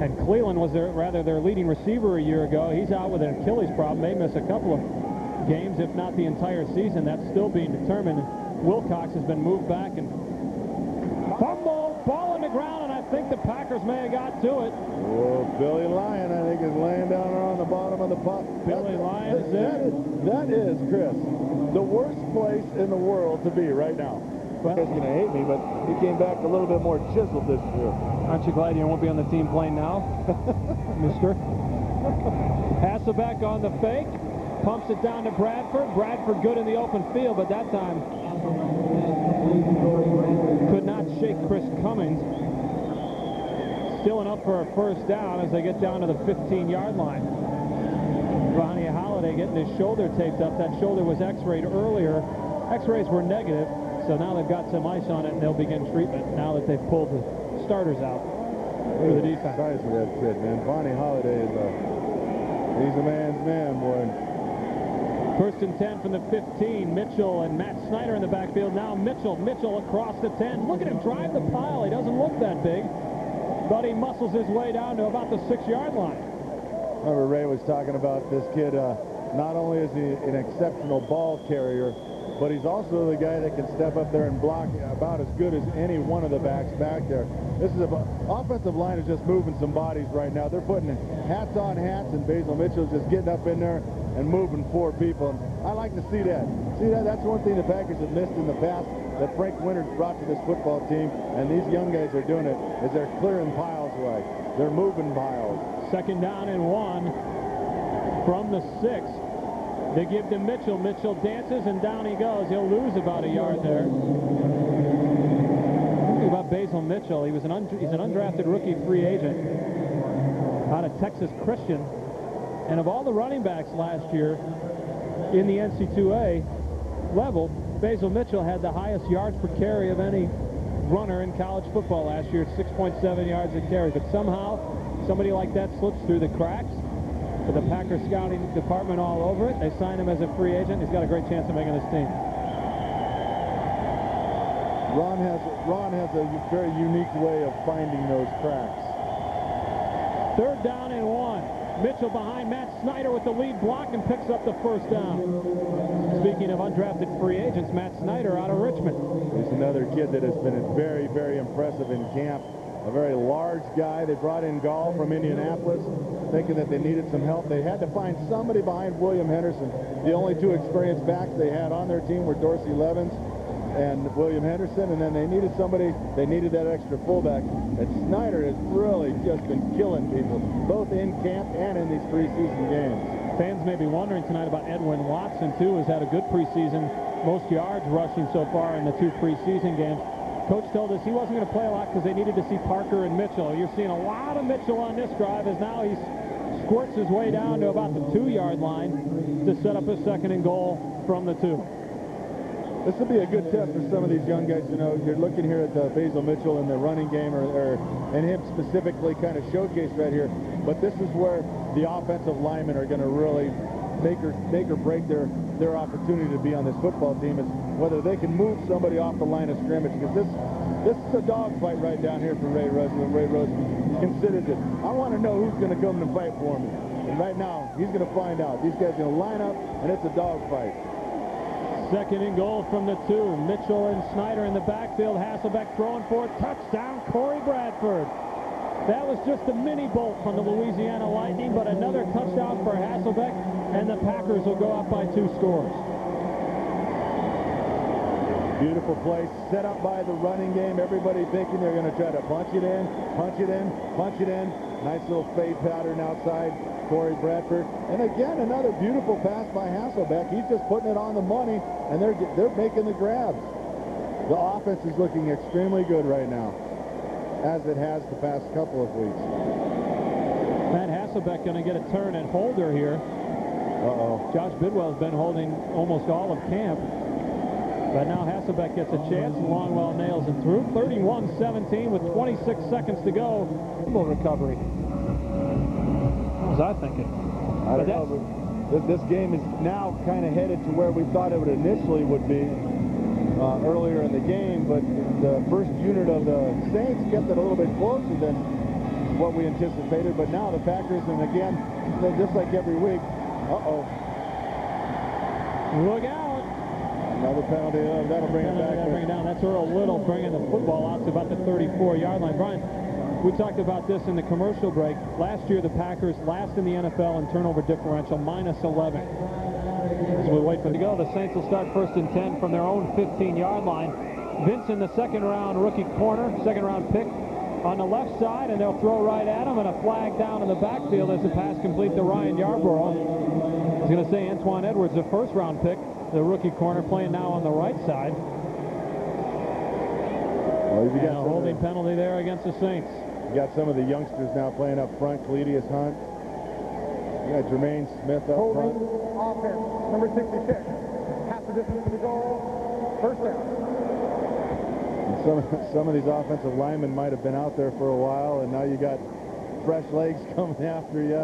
And Cleland was their leading receiver a year ago. He's out with an Achilles problem. May miss a couple of games, if not the entire season. That's still being determined. Wilcox has been moved back, and fumble, ball on the ground, and I think the Packers may have got to it. Oh, Billy Lyon, I think, is laying down on the bottom of the puck. Billy Lyon is it. That is, Chris, the worst place in the world to be right now. Well, he's going to hate me, but he came back a little bit more chiseled this year. Aren't you glad you won't be on the team plane now, mister? Hasselbeck on the fake. Pumps it down to Bradford. Bradford good in the open field, but that time could not shake Chris Cummings. Still enough for a 1st down as they get down to the 15-yard line. Ronnie Holiday getting his shoulder taped up. That shoulder was x-rayed earlier. X-rays were negative, so now they've got some ice on it, and they'll begin treatment now that they've pulled the starters out for the defense. Size for that kid, man. Ronnie Holiday is he's a man's man, boy. 1st and 10 from the 15. Mitchell and Matt Snyder in the backfield. Now Mitchell across the 10. Look at him drive the pile. He doesn't look that big, but he muscles his way down to about the 6-yard line. Remember, Ray was talking about this kid. Not only is he an exceptional ball carrier, but he's also the guy that can step up there and block about as good as any one of the backs back there. This is offensive line is just moving some bodies right now. They're putting hats on hats, and Basil Mitchell's just getting up in there and moving 4 people. And I like to see that. That's one thing the Packers have missed in the past that Frank Winters brought to this football team, and these young guys are doing it, is they're clearing piles away. They're moving piles. 2nd down and 1 from the 6. They give to Mitchell. Mitchell dances, and down he goes. He'll lose about a yard there. Think about Basil Mitchell. He's an undrafted rookie free agent out of Texas Christian. And of all the running backs last year in the NC2A level, Basil Mitchell had the highest yards per carry of any runner in college football last year at 6.7 yards a carry. But somehow, somebody like that slips through the cracks. With the Packers scouting department all over it, they sign him as a free agent. He's got a great chance of making this team. Ron has a very unique way of finding those cracks. 3rd down and 1. Mitchell behind Matt Snyder with the lead block and picks up the 1st down. Speaking of undrafted free agents, Matt Snyder out of Richmond. He's another kid that has been very, very impressive in camp. a very large guy. They brought in Gall from Indianapolis, thinking that they needed some help. They had to find somebody behind William Henderson. The only two experienced backs they had on their team were Dorsey Levens and William Henderson, and then they needed somebody, they needed that extra fullback. And Snyder has really just been killing people, both in camp and in these preseason games. Fans may be wondering tonight about Edwin Watson, too, has had a good preseason, most yards rushing so far in the two preseason games. Coach told us he wasn't going to play a lot because they needed to see Parker and Mitchell. You're seeing a lot of Mitchell on this drive as now he squirts his way down to about the 2-yard line to set up a 2nd and goal from the 2. This will be a good test for some of these young guys. You know, you're looking here at Basil Mitchell in the running game, and him specifically kind of showcased right here. But this is where the offensive linemen are going to really make or break their opportunity to be on this football team, is whether they can move somebody off the line of scrimmage. Because this is a dogfight right down here for Ray Rosen. Ray Rosen considered it. I want to know who's going to come and fight for me. And right now, he's going to find out. These guys are going to line up, and it's a dogfight. 2nd and goal from the 2. Mitchell and Snyder in the backfield. Hasselbeck throwing for a touchdown. Corey Bradford. That was just a mini bolt from the Louisiana Lightning, but another touchdown for Hasselbeck, and the Packers will go up by 2 scores. Beautiful play set up by the running game. Everybody thinking they're going to try to punch it in, punch it in, punch it in. Nice little fade pattern outside Corey Bradford. And again, another beautiful pass by Hasselbeck. He's just putting it on the money, and they're making the grabs. The offense is looking extremely good right now, as it has the past couple of weeks. Matt Hasselbeck going to get a turn at holder here. Uh-oh. Josh Bidwell's been holding almost all of camp. But now Hasselbeck gets a chance, and Longwell nails it through. 31-17 with 26 seconds to go. Recovery. What was I thinking? I don't know, but this game is now kind of headed to where we thought it would initially would be earlier in the game, but the first unit of the Saints kept it a little bit closer than what we anticipated. But now the Packers, and again, just like every week, look out. Another penalty. That'll bring it back. Bring it down. That's Earl Little bringing the football out to about the 34-yard line. Brian, we talked about this in the commercial break. Last year, the Packers last in the NFL in turnover differential, -11. As we wait for it to go, the Saints will start 1st and 10 from their own 15-yard line. Vinson, the 2nd-round rookie corner, 2nd-round pick on the left side, and they'll throw right at him, and a flag down in the backfield as the pass complete to Ryan Yarborough. I was going to say Antoine Edwards, the 1st-round pick, the rookie corner, playing now on the right side. Well, you got a holding penalty there against the Saints. You got some of the youngsters now playing up front. Cledius Hunt. You got Jermaine Smith up front. Offense, number 66. Half the distance to the goal. 1st down. And some of these offensive linemen might have been out there for a while, and now you got fresh legs coming after you.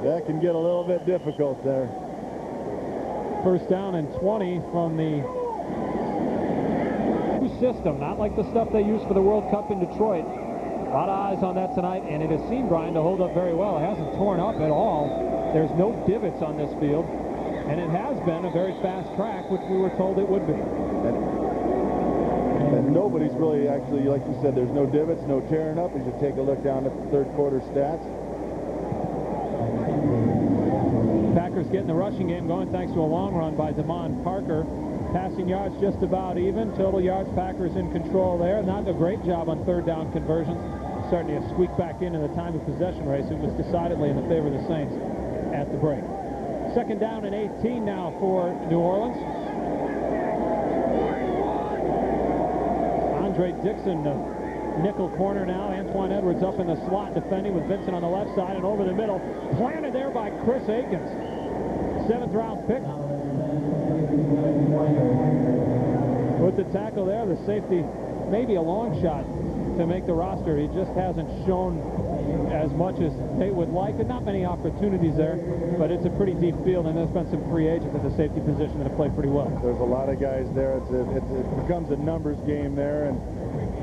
That can get a little bit difficult there. 1st down and 20 from the new system, not like the stuff they used for the World Cup in Detroit. A lot of eyes on that tonight, and it has seemed, Brian, to hold up very well. It hasn't torn up at all. There's no divots on this field, and it has been a very fast track, which we were told it would be. And nobody's really actually, like you said, there's no divots, no tearing up. You should take a look down at the 3rd quarter stats. Packers getting the rushing game going thanks to a long run by Damon Parker. Passing yards just about even. Total yards, Packers in control there. Not a great job on 3rd down conversions. Starting to squeak back into the time of possession race. It was decidedly in the favor of the Saints at the break. 2nd down and 18 now for New Orleans. Andre Dixon, nickel corner now. Antoine Edwards up in the slot defending with Vincent on the left side and over the middle. Planted there by Chris Akins. 7th-round pick. With the tackle there, the safety, maybe a long shot to make the roster. He just hasn't shown as much as they would like. There's not many opportunities there, but it's a pretty deep field, and there's been some free agents at the safety position that have played pretty well. There's a lot of guys there. It becomes a numbers game there, and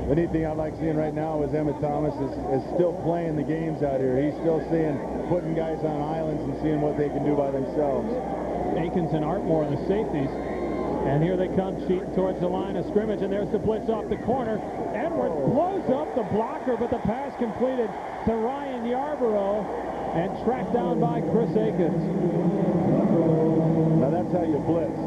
the neat thing I like seeing right now is Emmett Thomas is still playing the games out here. He's still putting guys on islands and seeing what they can do by themselves. Akins and Artmore, the safeties. And here they come, cheating towards the line of scrimmage, and there's the blitz off the corner. Edwards blows up the blocker, but the pass completed to Ryan Yarborough and tracked down by Chris Akins. Now that's how you blitz.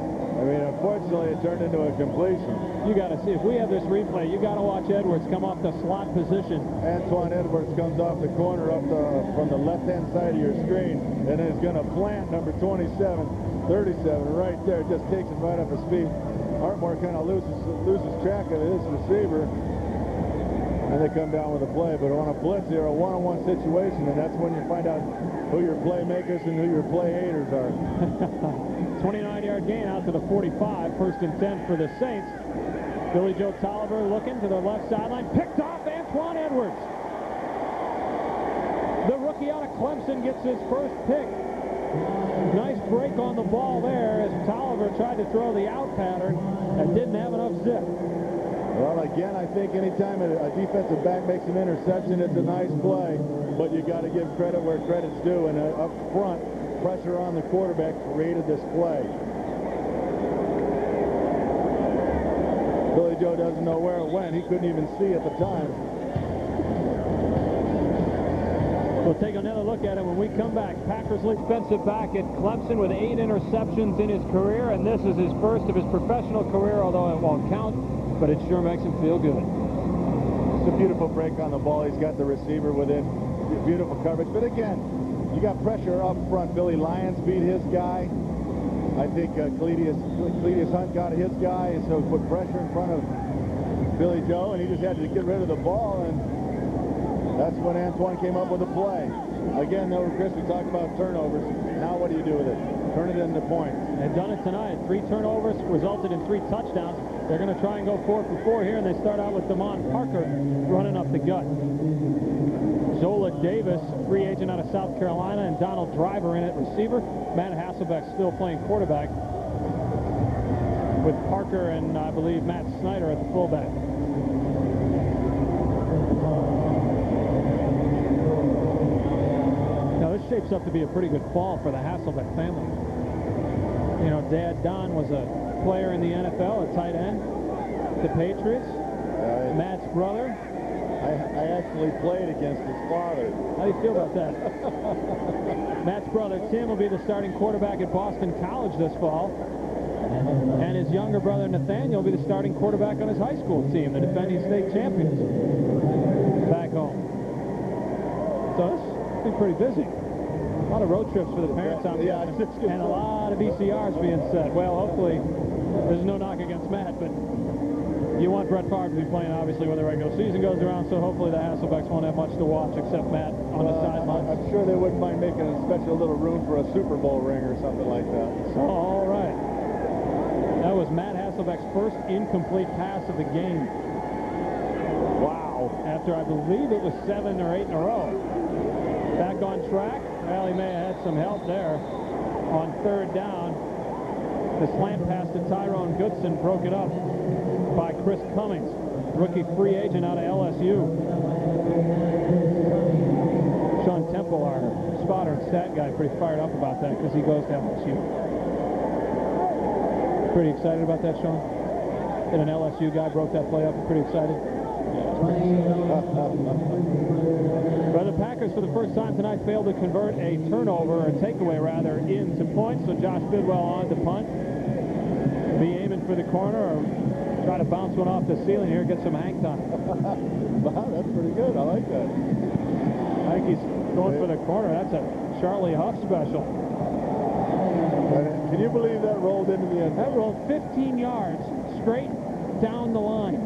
I mean, unfortunately, it turned into a completion. You got to see, if we have this replay, you got to watch Edwards come off the slot position. Antoine Edwards comes off the corner from the left-hand side of your screen and is going to plant number 27, 37 right there. Just takes it right off his feet. Hartmore kind of loses track of his receiver, and they come down with a play. But on a blitz, you're a one-on-one situation, and that's when you find out who your playmakers and who your play haters are. 29-yard gain out to the 45, first and 10 for the Saints. Billy Joe Tolliver looking to the left sideline, picked off Antoine Edwards. The rookie out of Clemson gets his first pick. Nice break on the ball there as Tolliver tried to throw the out pattern and didn't have enough zip. Well, again, I think anytime a defensive back makes an interception, it's a nice play, but you got to give credit where credit's due, and up front, pressure on the quarterback created this play. Billy Joe doesn't know where it went. He couldn't even see at the time. We'll take another look at it when we come back. Packers lead defensive back at Clemson with 8 interceptions in his career, and this is his first of his professional career, although it won't count, but it sure makes him feel good. It's a beautiful break on the ball. He's got the receiver within beautiful coverage, but again, you got pressure up front. Billy Lyons beat his guy. I think Cledius Hunt got his guy, and so put pressure in front of Billy Joe, and he just had to get rid of the ball, and that's when Antoine came up with a play. Again, though, Chris, we talked about turnovers. Now what do you do with it? Turn it into points. They've done it tonight. 3 turnovers resulted in 3 touchdowns. They're going to try and go 4 for 4 here, and they start out with Damon Parker running up the gut. Zola Davis, free agent out of South Carolina, and Donald Driver in at receiver. Matt Hasselbeck still playing quarterback with Parker and, I believe, Matt Snyder at the fullback. Now, this shapes up to be a pretty good fall for the Hasselbeck family. You know, Dad Don was a player in the NFL, a tight end, the Patriots. Matt's brother. I actually played against his father. How do you feel about that? Matt's brother Tim will be the starting quarterback at Boston College this fall. And his younger brother Nathaniel will be the starting quarterback on his high school team, the defending state champions, back home. So it's been pretty busy. A lot of road trips for the parents on and a lot of VCRs being set. Well, hopefully there's no knock against Matt, but you want Brett Favre to be playing, obviously, when the regular season goes around, so hopefully the Hasselbecks won't have much to watch except Matt on the sidelines. I'm sure they wouldn't mind making a special little room for a Super Bowl ring or something like that. So, all right. That was Matt Hasselbeck's first incomplete pass of the game. Wow. After, I believe it was 7 or 8 in a row. Back on track. Well, he may have had some help there on 3rd down. The slant pass to Tyrone Goodson broke it up by Chris Cummings, rookie free agent out of LSU. Sean Temple, our spotter and stat guy, pretty fired up about that because he goes to LSU. Pretty excited about that, Sean? And an LSU guy broke that play up. Pretty excited? But the Packers, for the first time tonight, failed to convert a turnover, or a takeaway, rather, into points. So Josh Bidwell on to punt. Be aiming for the corner, or try to bounce one off the ceiling here, get some hang time. Wow, that's pretty good. I like that. I think he's going for the corner. That's a Charlie Huff special. Can you believe that rolled into the end zone? That rolled 15 yards straight down the line.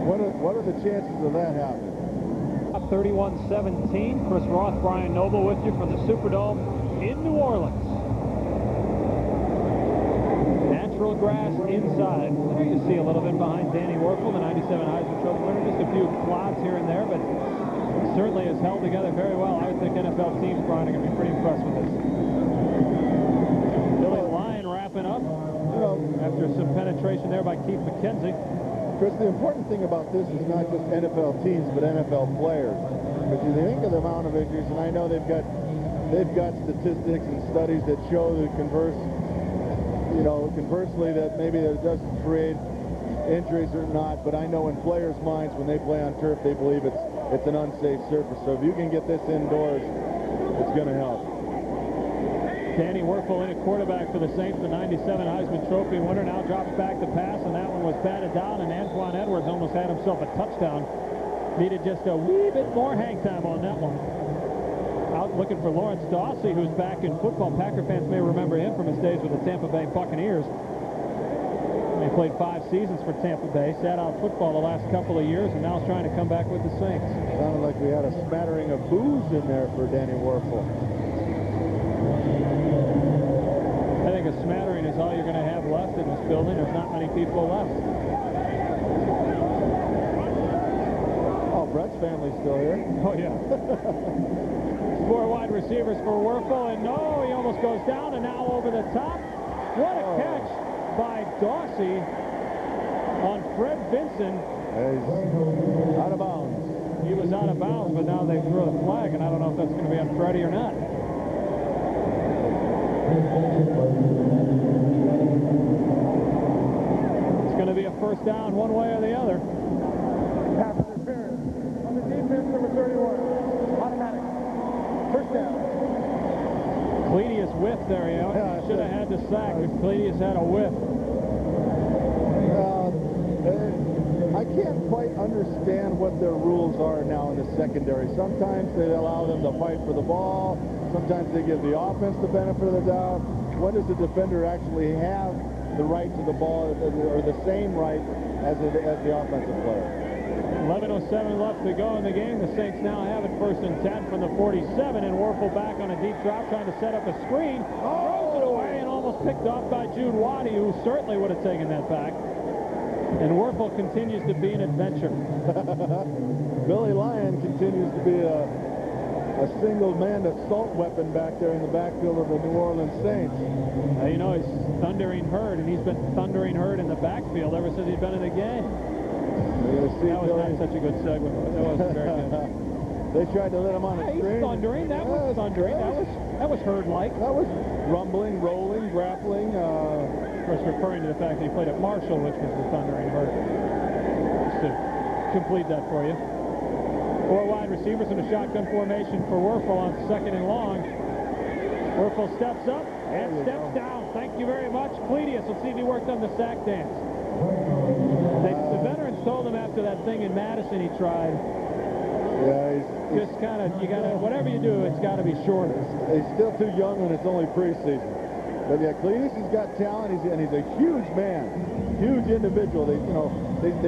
What are the chances of that happening? 31-17. Chris Roth, Brian Noble with you from the Superdome in New Orleans. Natural grass inside. There you see a little bit behind Danny Werfel, the 97 Heisman Trophy winner. Just a few clouds here and there, but certainly has held together very well. I would think NFL teams, Brian, are going to be pretty impressed with this. Billy Lyon wrapping up after some penetration there by Keith McKenzie. Chris, the important thing about this is not just NFL teams, but NFL players. Because you think of the amount of injuries, and I know they've got statistics and studies that show the converse you know, conversely, that maybe it doesn't create injuries or not, but I know in players' minds when they play on turf, they believe it's an unsafe surface. So if you can get this indoors, it's going to help. Danny Werfel in at quarterback for the Saints, the 97 Heisman Trophy winner, now drops back to pass, and that one was batted down, and Antoine Edwards almost had himself a touchdown. Needed just a wee bit more hang time on that one. Out looking for Lawrence Dawsey, who's back in football. Packer fans may remember him from his days with the Tampa Bay Buccaneers. He played 5 seasons for Tampa Bay, sat out football the last couple of years, and now is trying to come back with the Saints. Sounded like we had a smattering of booze in there for Danny Werfel. I think a smattering is all you're going to have left in this building. There's not many people left. Oh, Brett's family's still here. Oh, yeah. 4 wide receivers for Werfel, and no, he almost goes down, and now over the top. What a catch by Dawsey on Fred Vinson. He's out of bounds. He was out of bounds, but now they throw the flag, and I don't know if that's going to be on Freddie or not. It's going to be a first down one way or the other. Pass interference on the defense, number 31. Automatic. First down. Cledius whiffed there, you know. Yeah, Should have had the sack, but Cledius had a whiff. I can't quite understand what their rules are now in the secondary. Sometimes they allow them to fight for the ball. Sometimes they give the offense the benefit of the doubt. When does the defender actually have the right to the ball, or the same right as the offensive player? 11:07 left to go in the game. The Saints now have it 1st and 10 from the 47, and Werfel back on a deep drop trying to set up a screen. Throws it away and almost picked off by Jude Waddy, who certainly would have taken that back. And Werfel continues to be an adventure. Billy Lyon continues to be a single-man assault weapon back there in the backfield of the New Orleans Saints. You know, he's thundering herd, and he's been thundering herd in the backfield ever since he's been in the game. That was not such a good segment. That wasn't very good. They tried to let him on a He's screen. thundering. That was thundering. That was herd-like. That was rumbling, rolling, grappling. Of course, referring to the fact that he played at Marshall, which was the thundering herd. Just to complete that for you. 4 wide receivers in a shotgun formation for Werfel on 2nd and long. Werfel steps up and steps down. Thank you very much. Cledius, let's see if he worked on the sack dance. The veterans told him after that thing in Madison he tried. Yeah, he's just kind of, you got to, whatever you do, it's got to be shorter. He's still too young when it's only preseason. But yeah, Cledius has got talent, and he's a huge man, huge individual. They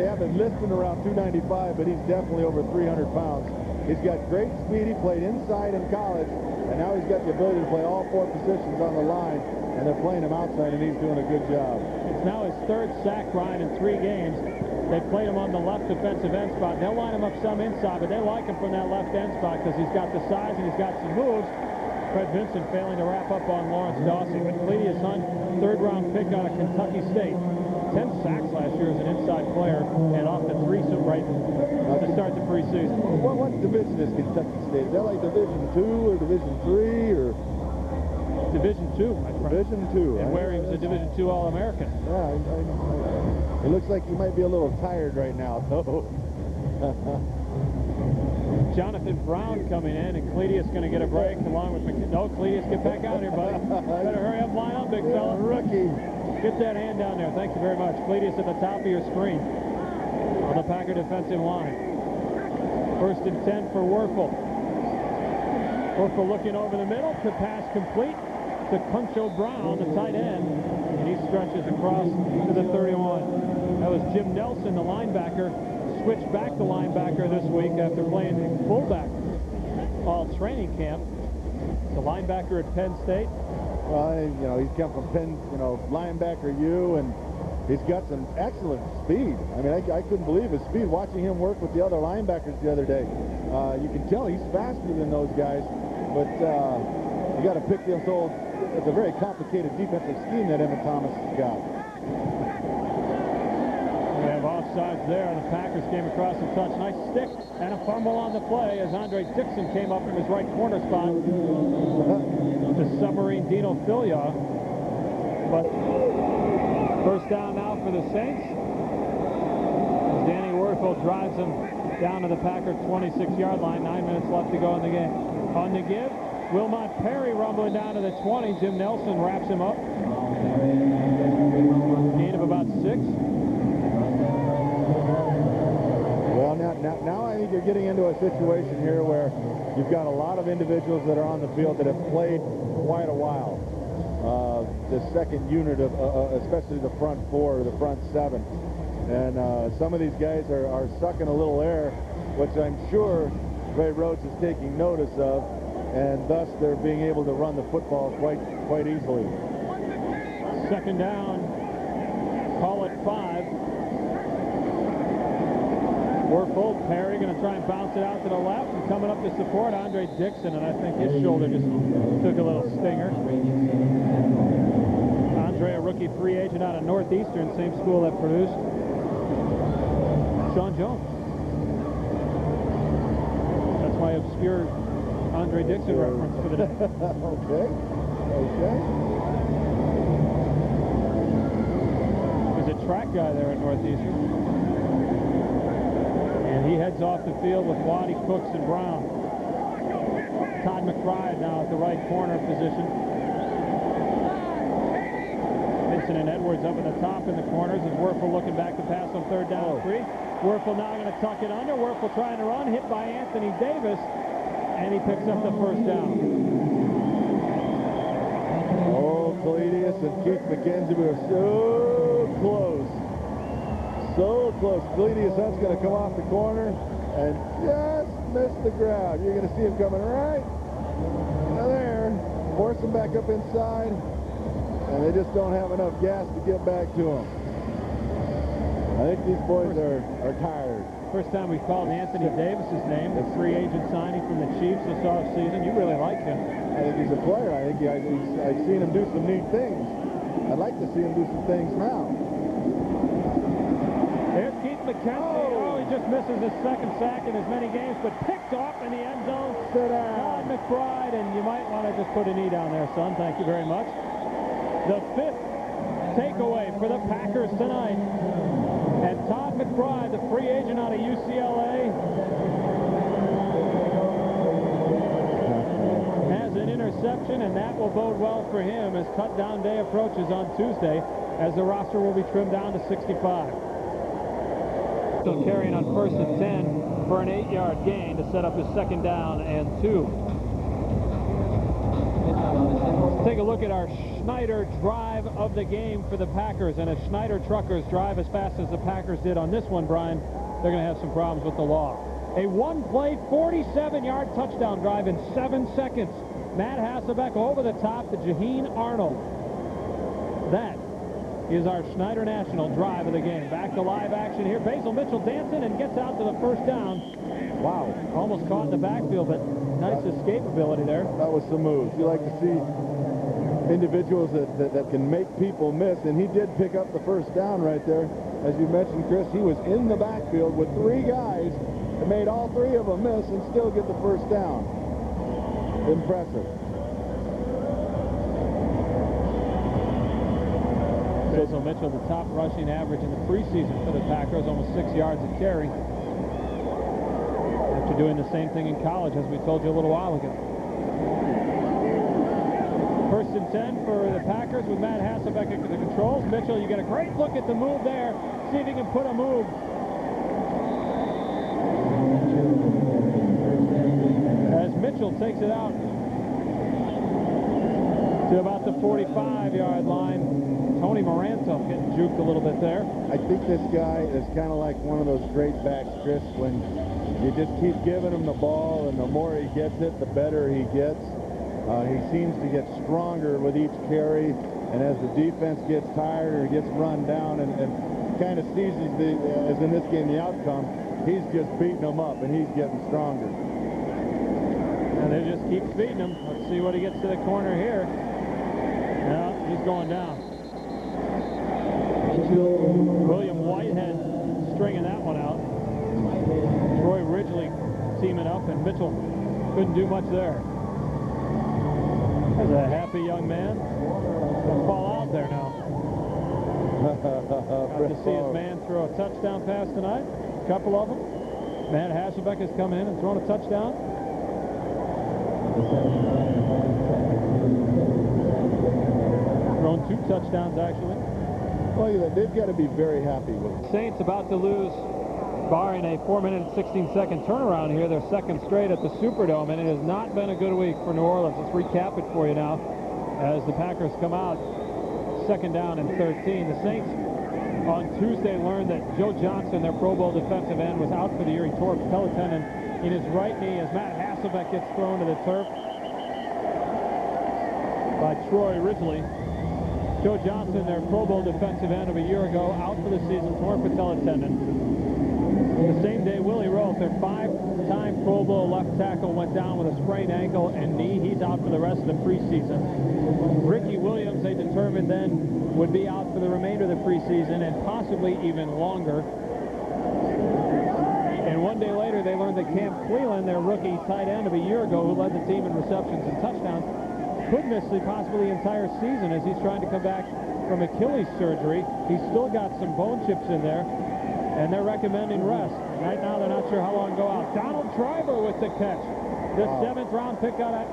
have him listed around 295, but he's definitely over 300 pounds. He's got great speed. He played inside in college, and now he's got the ability to play all 4 positions on the line, and they're playing him outside, and he's doing a good job. It's now his 3rd sack, Brian, in 3 games. They played him on the left defensive end spot. They'll line him up some inside, but they like him from that left end spot because he's got the size and he's got some moves. Fred Vinson failing to wrap up on Lawrence Dawsey. But Cledius Hunt, 3rd-round pick out of Kentucky State. 10 sacks last year as an inside player, and off to 3 right to start the preseason. What division is Kentucky State? Is that like Division 2 or Division 3 or? Division 2, my friend. Division 2. And where he was a Division 2 All-American. Yeah, it looks like he might be a little tired right now, though. Jonathan Brown coming in, and Cledius going to get a break along with McKinnon. No, Cledius, get back out here, bud. Better hurry up, line up, big fella. Rookie. Get that hand down there. Thank you very much. Cledius at the top of your screen on the Packer defensive line. 1st and 10 for Werfel. Werfel looking over the middle to pass complete to Cuncho Brown, the tight end, and he stretches across to the 31. That was Jim Nelson, the linebacker, switched back to linebacker this week after playing fullback all training camp. The linebacker at Penn State. Well, he's come from Penn, linebacker U, and he's got some excellent speed. I mean, I couldn't believe his speed watching him work with the other linebackers the other day. You can tell he's faster than those guys, but you got to pick this old. It's a very complicated defensive scheme that Emmett Thomas has got. We have offsides there. The Packers came across and touch. Nice stick and a fumble on the play as Andre Dixon came up from his right corner spot to submarine Dino Filia. But first down now for the Saints. As Danny Werfel drives them down to the Packers 26-yard line. 9 minutes left to go in the game. On the give, Wilmot Perry rumbling down to the 20. Jim Nelson wraps him up. Gain of about 6. Well, now I think you're getting into a situation here where you've got a lot of individuals that are on the field that have played quite a while. The second unit of, especially the front 4 or the front 7. And some of these guys are sucking a little air, which I'm sure Ray Rhodes is taking notice of, and thus they're being able to run the football quite easily. Second down, call it 5. Werfel, Perry going to try and bounce it out to the left, and coming up to support Andre Dixon, and I think his shoulder just took a little stinger. Andre, a rookie free agent out of Northeastern, same school that produced Sean Jones. That's my obscure Andre Dixon reference for the day. Okay. He's a track guy there at Northeastern. And he heads off the field with Waddy, Cooks, and Brown. Todd McBride now at the right corner position. Vincent and Edwards up at the top in the corners as Werfel looking back to pass on third down and 3. Werfel now going to tuck it under. Werfel trying to run, hit by Anthony Davis, and he picks up the first down. Oh, Cledius and Keith McKenzie were so close. So close. Cledius Hunt's going to come off the corner and just miss the ground. You're going to see him coming right there. Force him back up inside, and they just don't have enough gas to get back to him. I think these boys are tired. First time we called Anthony Davis's name, the free agent signing from the Chiefs this offseason. You really like him. I think he's a player. I think I've seen him do some neat things. I'd like to see him do some things now. There's Keith McKenzie. Oh, he just misses his second sack in as many games, but picked off in the end zone. Todd McBride, and you might want to just put a knee down there, son. Thank you very much. The 5th takeaway for the Packers tonight. And Todd McBride, the free agent out of UCLA, has an interception, and that will bode well for him as cut-down day approaches on Tuesday, as the roster will be trimmed down to 65. So carrying on 1st and 10 for an 8-yard gain to set up his second down and 2. Let's take a look at our Schneider drive of the game for the Packers. And if Schneider truckers drive as fast as the Packers did on this one, Brian, they're going to have some problems with the law. A one-play, 47-yard touchdown drive in 7 seconds. Matt Hasselbeck over the top to Jaheen Arnold. That is our Schneider National drive of the game. Back to live action here. Basil Mitchell dancing and gets out to the first down. Wow, almost caught in the backfield, but nice escapability there. That was some moves. You like to see individuals that can make people miss, and he did pick up the first down right there. As you mentioned, Chris, he was in the backfield with 3 guys and made all 3 of them miss and still get the first down. Impressive. Basil Mitchell, the top rushing average in the preseason for the Packers, almost 6 yards a carry. After doing the same thing in college, as we told you a little while ago. 1st and 10 for the Packers with Matt Hasselbeck at the controls. Mitchell, you get a great look at the move there. See if he can put a move. As Mitchell takes it out to about the 45-yard line. Tony Moranto getting juked a little bit there. I think this guy is kind of like one of those great backs, Chris, when you just keep giving him the ball, and the more he gets it, the better he gets. He seems to get stronger with each carry, and as the defense gets tired or gets run down and kind of seizes as in this game, the outcome, he's just beating them up, and he's getting stronger. And they just keep feeding him. Let's see what he gets to the corner here. No, he's going down. William Whitehead stringing that one out. Troy Ridgely teaming up, and Mitchell couldn't do much there. There's a happy young man. fall out there now. Got to see his man throw a touchdown pass tonight. A couple of them. Matt Hasselbeck has come in and thrown a touchdown. Thrown 2 touchdowns, actually. Well, they've got to be very happy with it. Saints about to lose, barring a 4-minute and 16-second turnaround here, their second straight at the Superdome, and it has not been a good week for New Orleans. Let's recap it for you now as the Packers come out 2nd down and 13. The Saints on Tuesday learned that Joe Johnson, their Pro Bowl defensive end, was out for the year. He tore a patella tendon in his right knee as Matt Hasselbeck gets thrown to the turf by Troy Ridgely. Joe Johnson, their Pro Bowl defensive end of a year ago, out for the season, tore a patella tendon. The same day, Willie Roth, their 5-time Pro Bowl left tackle, went down with a sprained ankle and knee. He's out for the rest of the preseason. Ricky Williams, they determined then, would be out for the remainder of the preseason and possibly even longer. And one day later, they learned that Cam Cleland, their rookie tight end of a year ago, who led the team in receptions and touchdowns, could miss possibly the entire season as he's trying to come back from Achilles surgery. He's still got some bone chips in there, and they're recommending rest. Right now, they're not sure how long to go out. Donald Driver with the catch. The 7th-round pick out of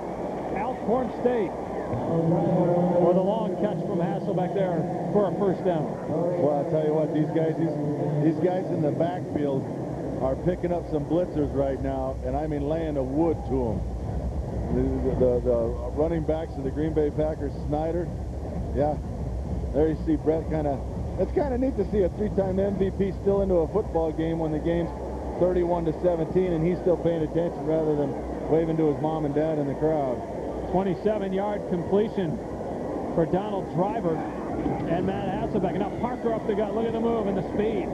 Alcorn State. For the long catch from Hasselbeck there for a first down. Well, I'll tell you what, these guys in the backfield are picking up some blitzers right now, and I mean laying the wood to them. The running backs of the Green Bay Packers, Snyder, yeah, there you see Brett it's kind of neat to see a 3-time MVP still into a football game when the game's 31-17 and he's still paying attention rather than waving to his mom and dad in the crowd. 27-yard completion for Donald Driver and Matt Hasselbeck. Now Parker up the gut. Look at the move and the speed.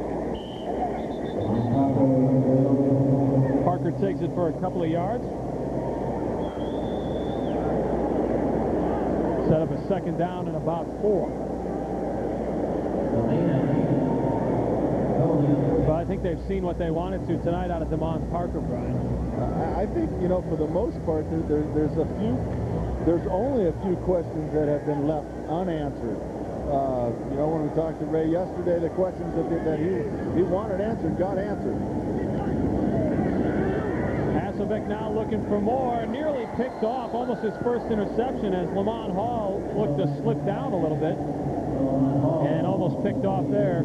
Parker takes it for a couple of yards. Set up a 2nd down and about 4. But I think they've seen what they wanted to tonight out of Damon Parker, Brian. I think, for the most part, there's only a few questions that have been left unanswered. When we talked to Ray yesterday, the questions that he wanted answered got answered. Hasselbeck now looking for more, nearly picked off, almost his first interception as Lamont Hall looked to slip down a little bit and almost picked off there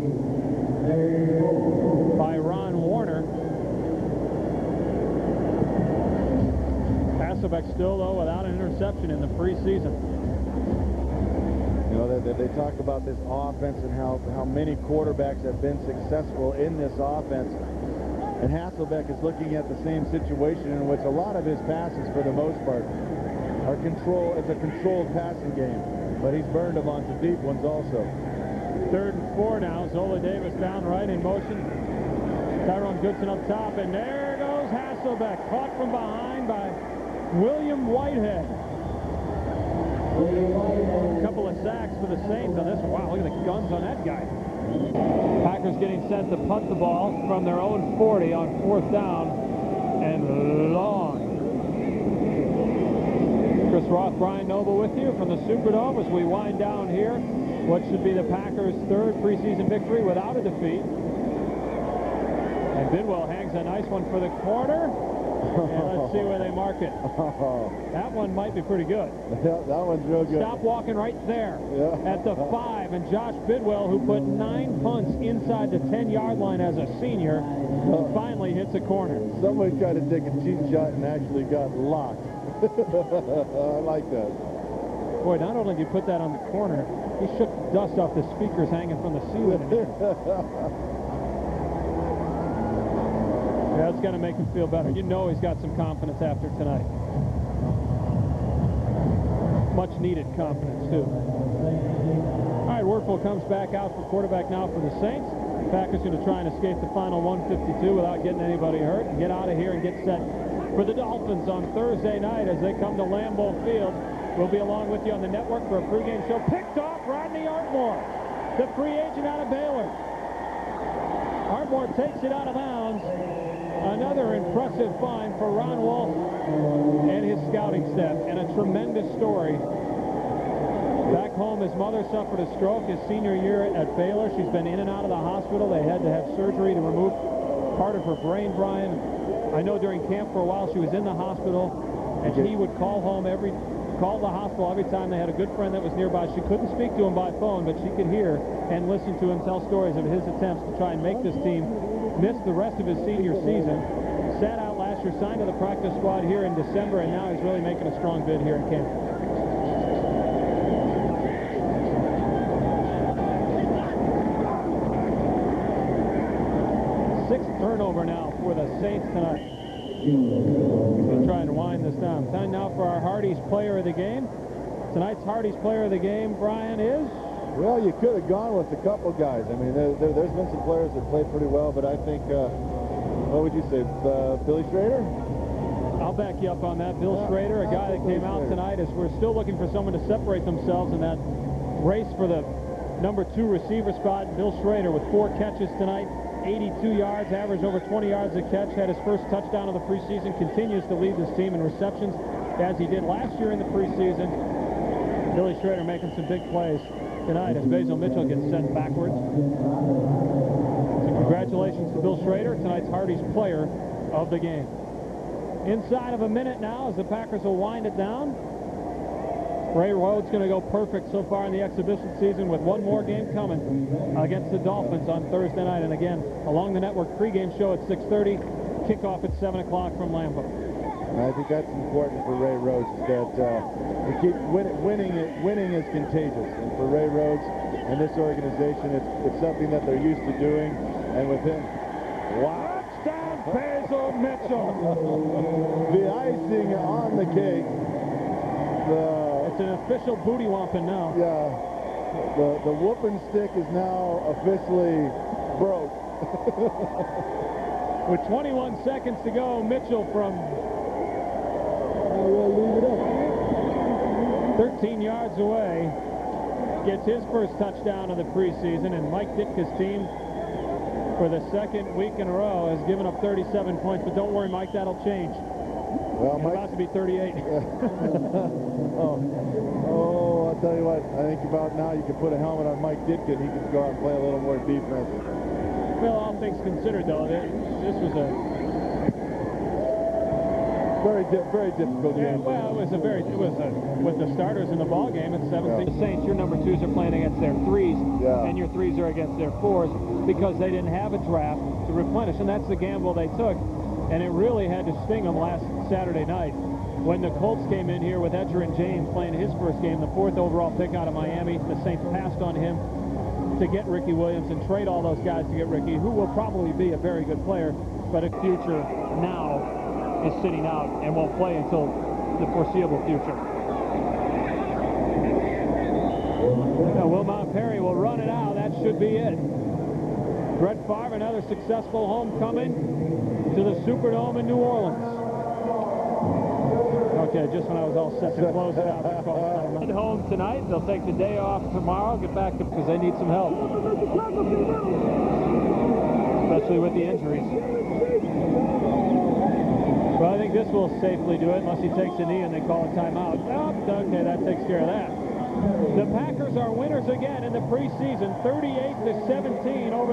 by Ron Warner. Hasselbeck still, though, without an interception in the preseason. They talk about this offense and how many quarterbacks have been successful in this offense. And Hasselbeck is looking at the same situation in which a lot of his passes, for the most part, are it's a controlled passing game. But he's burned them on some deep ones also. 3rd and 4 now. Zola Davis down right in motion. Tyrone Goodson up top, and there goes Hasselbeck, caught from behind by William Whitehead. A couple of sacks for the Saints on this one. Wow, look at the guns on that guy. Packers getting set to punt the ball from their own 40 on 4th down and long. Chris Roth, Brian Noble with you from the Superdome as we wind down here what should be the Packers' 3rd preseason victory without a defeat. And Bidwell hangs a nice one for the corner. And let's see where they mark it. That one might be pretty good. Yeah, that one's real good. Stop walking right there at the 5. And Josh Bidwell, who put 9 punts inside the 10-yard line as a senior, finally hits a corner. Somebody tried to take a cheap shot and actually got locked. I like that. Boy, not only did he put that on the corner, he shook dust off the speakers hanging from the ceiling. Yeah, it's going to make him feel better. He's got some confidence after tonight. Much needed confidence, too. All right, Werfel comes back out for quarterback now for the Saints. Packers going to try and escape the final 152 without getting anybody hurt and get out of here and get set for the Dolphins on Thursday night as they come to Lambeau Field. We'll be along with you on the network for a pregame show. Picked off Rodney Artmore, the free agent out of Baylor. Artmore takes it out of bounds. Another impressive find for Ron Wolf and his scouting staff, and a tremendous story. Back back home. His mother suffered a stroke his senior year at Baylor. She's been in and out of the hospital. They had to have surgery to remove part of her brain, Brian. I know during camp for a while she was in the hospital, and he would call the hospital every time they had a good friend that was nearby. She couldn't speak to him by phone, but she could hear and listen to him tell stories of his attempts to try and make this team miss the rest of his senior season. Sat out last year, signed to the practice squad here in December, and now he's really making a strong bid here in camp. Sixth turnover now for the Saints tonight. We're trying to wind this down. Time now for our Hardy's Player of the Game. Tonight's Hardy's Player of the Game, Brian, is? Well, you could have gone with a couple guys. I mean, there's been some players that played pretty well, but I think, what would you say, Billy Schrader? I'll back you up on that. Bill Schrader, a guy that came out tonight, as we're still looking for someone to separate themselves in that race for the number 2 receiver spot. Bill Schrader with 4 catches tonight, 82 yards, averaged over 20 yards a catch, had his first touchdown of the preseason, continues to lead this team in receptions as he did last year in the preseason. Billy Schrader making some big plays tonight as Basil Mitchell gets sent backwards. So congratulations to Bill Schrader, tonight's Hardy's Player of the Game. Inside of a minute now as the Packers will wind it down. Ray Rhodes going to go perfect so far in the exhibition season with one more game coming against the Dolphins on Thursday night. And again, along the network pregame show at 6:30, kickoff at 7 o'clock from Lambeau. I think that's important for Ray Rhodes, is that we keep winning is contagious. And for Ray Rhodes and this organization, it's something that they're used to doing. And with him, wow. Touchdown, Basil Mitchell. The icing on the cake. It's an official booty whomping now. Yeah, the whooping stick is now officially broke. With 21 seconds to go, Mitchell from 13 yards away gets his first touchdown of the preseason, and Mike Ditka's team for the second week in a row has given up 37 points. But don't worry, Mike, that'll change. Well, Mike's about to be 38. I'll tell you what, I think about now you can put a helmet on Mike Ditka and he can go out and play a little more defense. Well, all things considered, though, this was a very difficult game. Well, it was with the starters in the ball game. It's 17. The Saints, your number 2s are playing against their 3s, and your 3s are against their 4s because they didn't have a draft to replenish, and that's the gamble they took. And it really had to sting them last Saturday night when the Colts came in here with Edgerrin James playing his first game, the 4th overall pick out of Miami. The Saints passed on him to get Ricky Williams and trade all those guys to get Ricky, who will probably be a very good player, but a future now is sitting out and won't play until the foreseeable future. Now, Wilmot Perry will run it out. That should be it. Brett Favre, another successful homecoming to the Superdome in New Orleans. Okay, just when I was all set to close it out. At home tonight, they'll take the day off tomorrow, get back to because they need some help, especially with the injuries. Well, I think this will safely do it, unless he takes a knee and they call a timeout. Oh, okay, that takes care of that. The Packers are winners again in the preseason, 38-17 over the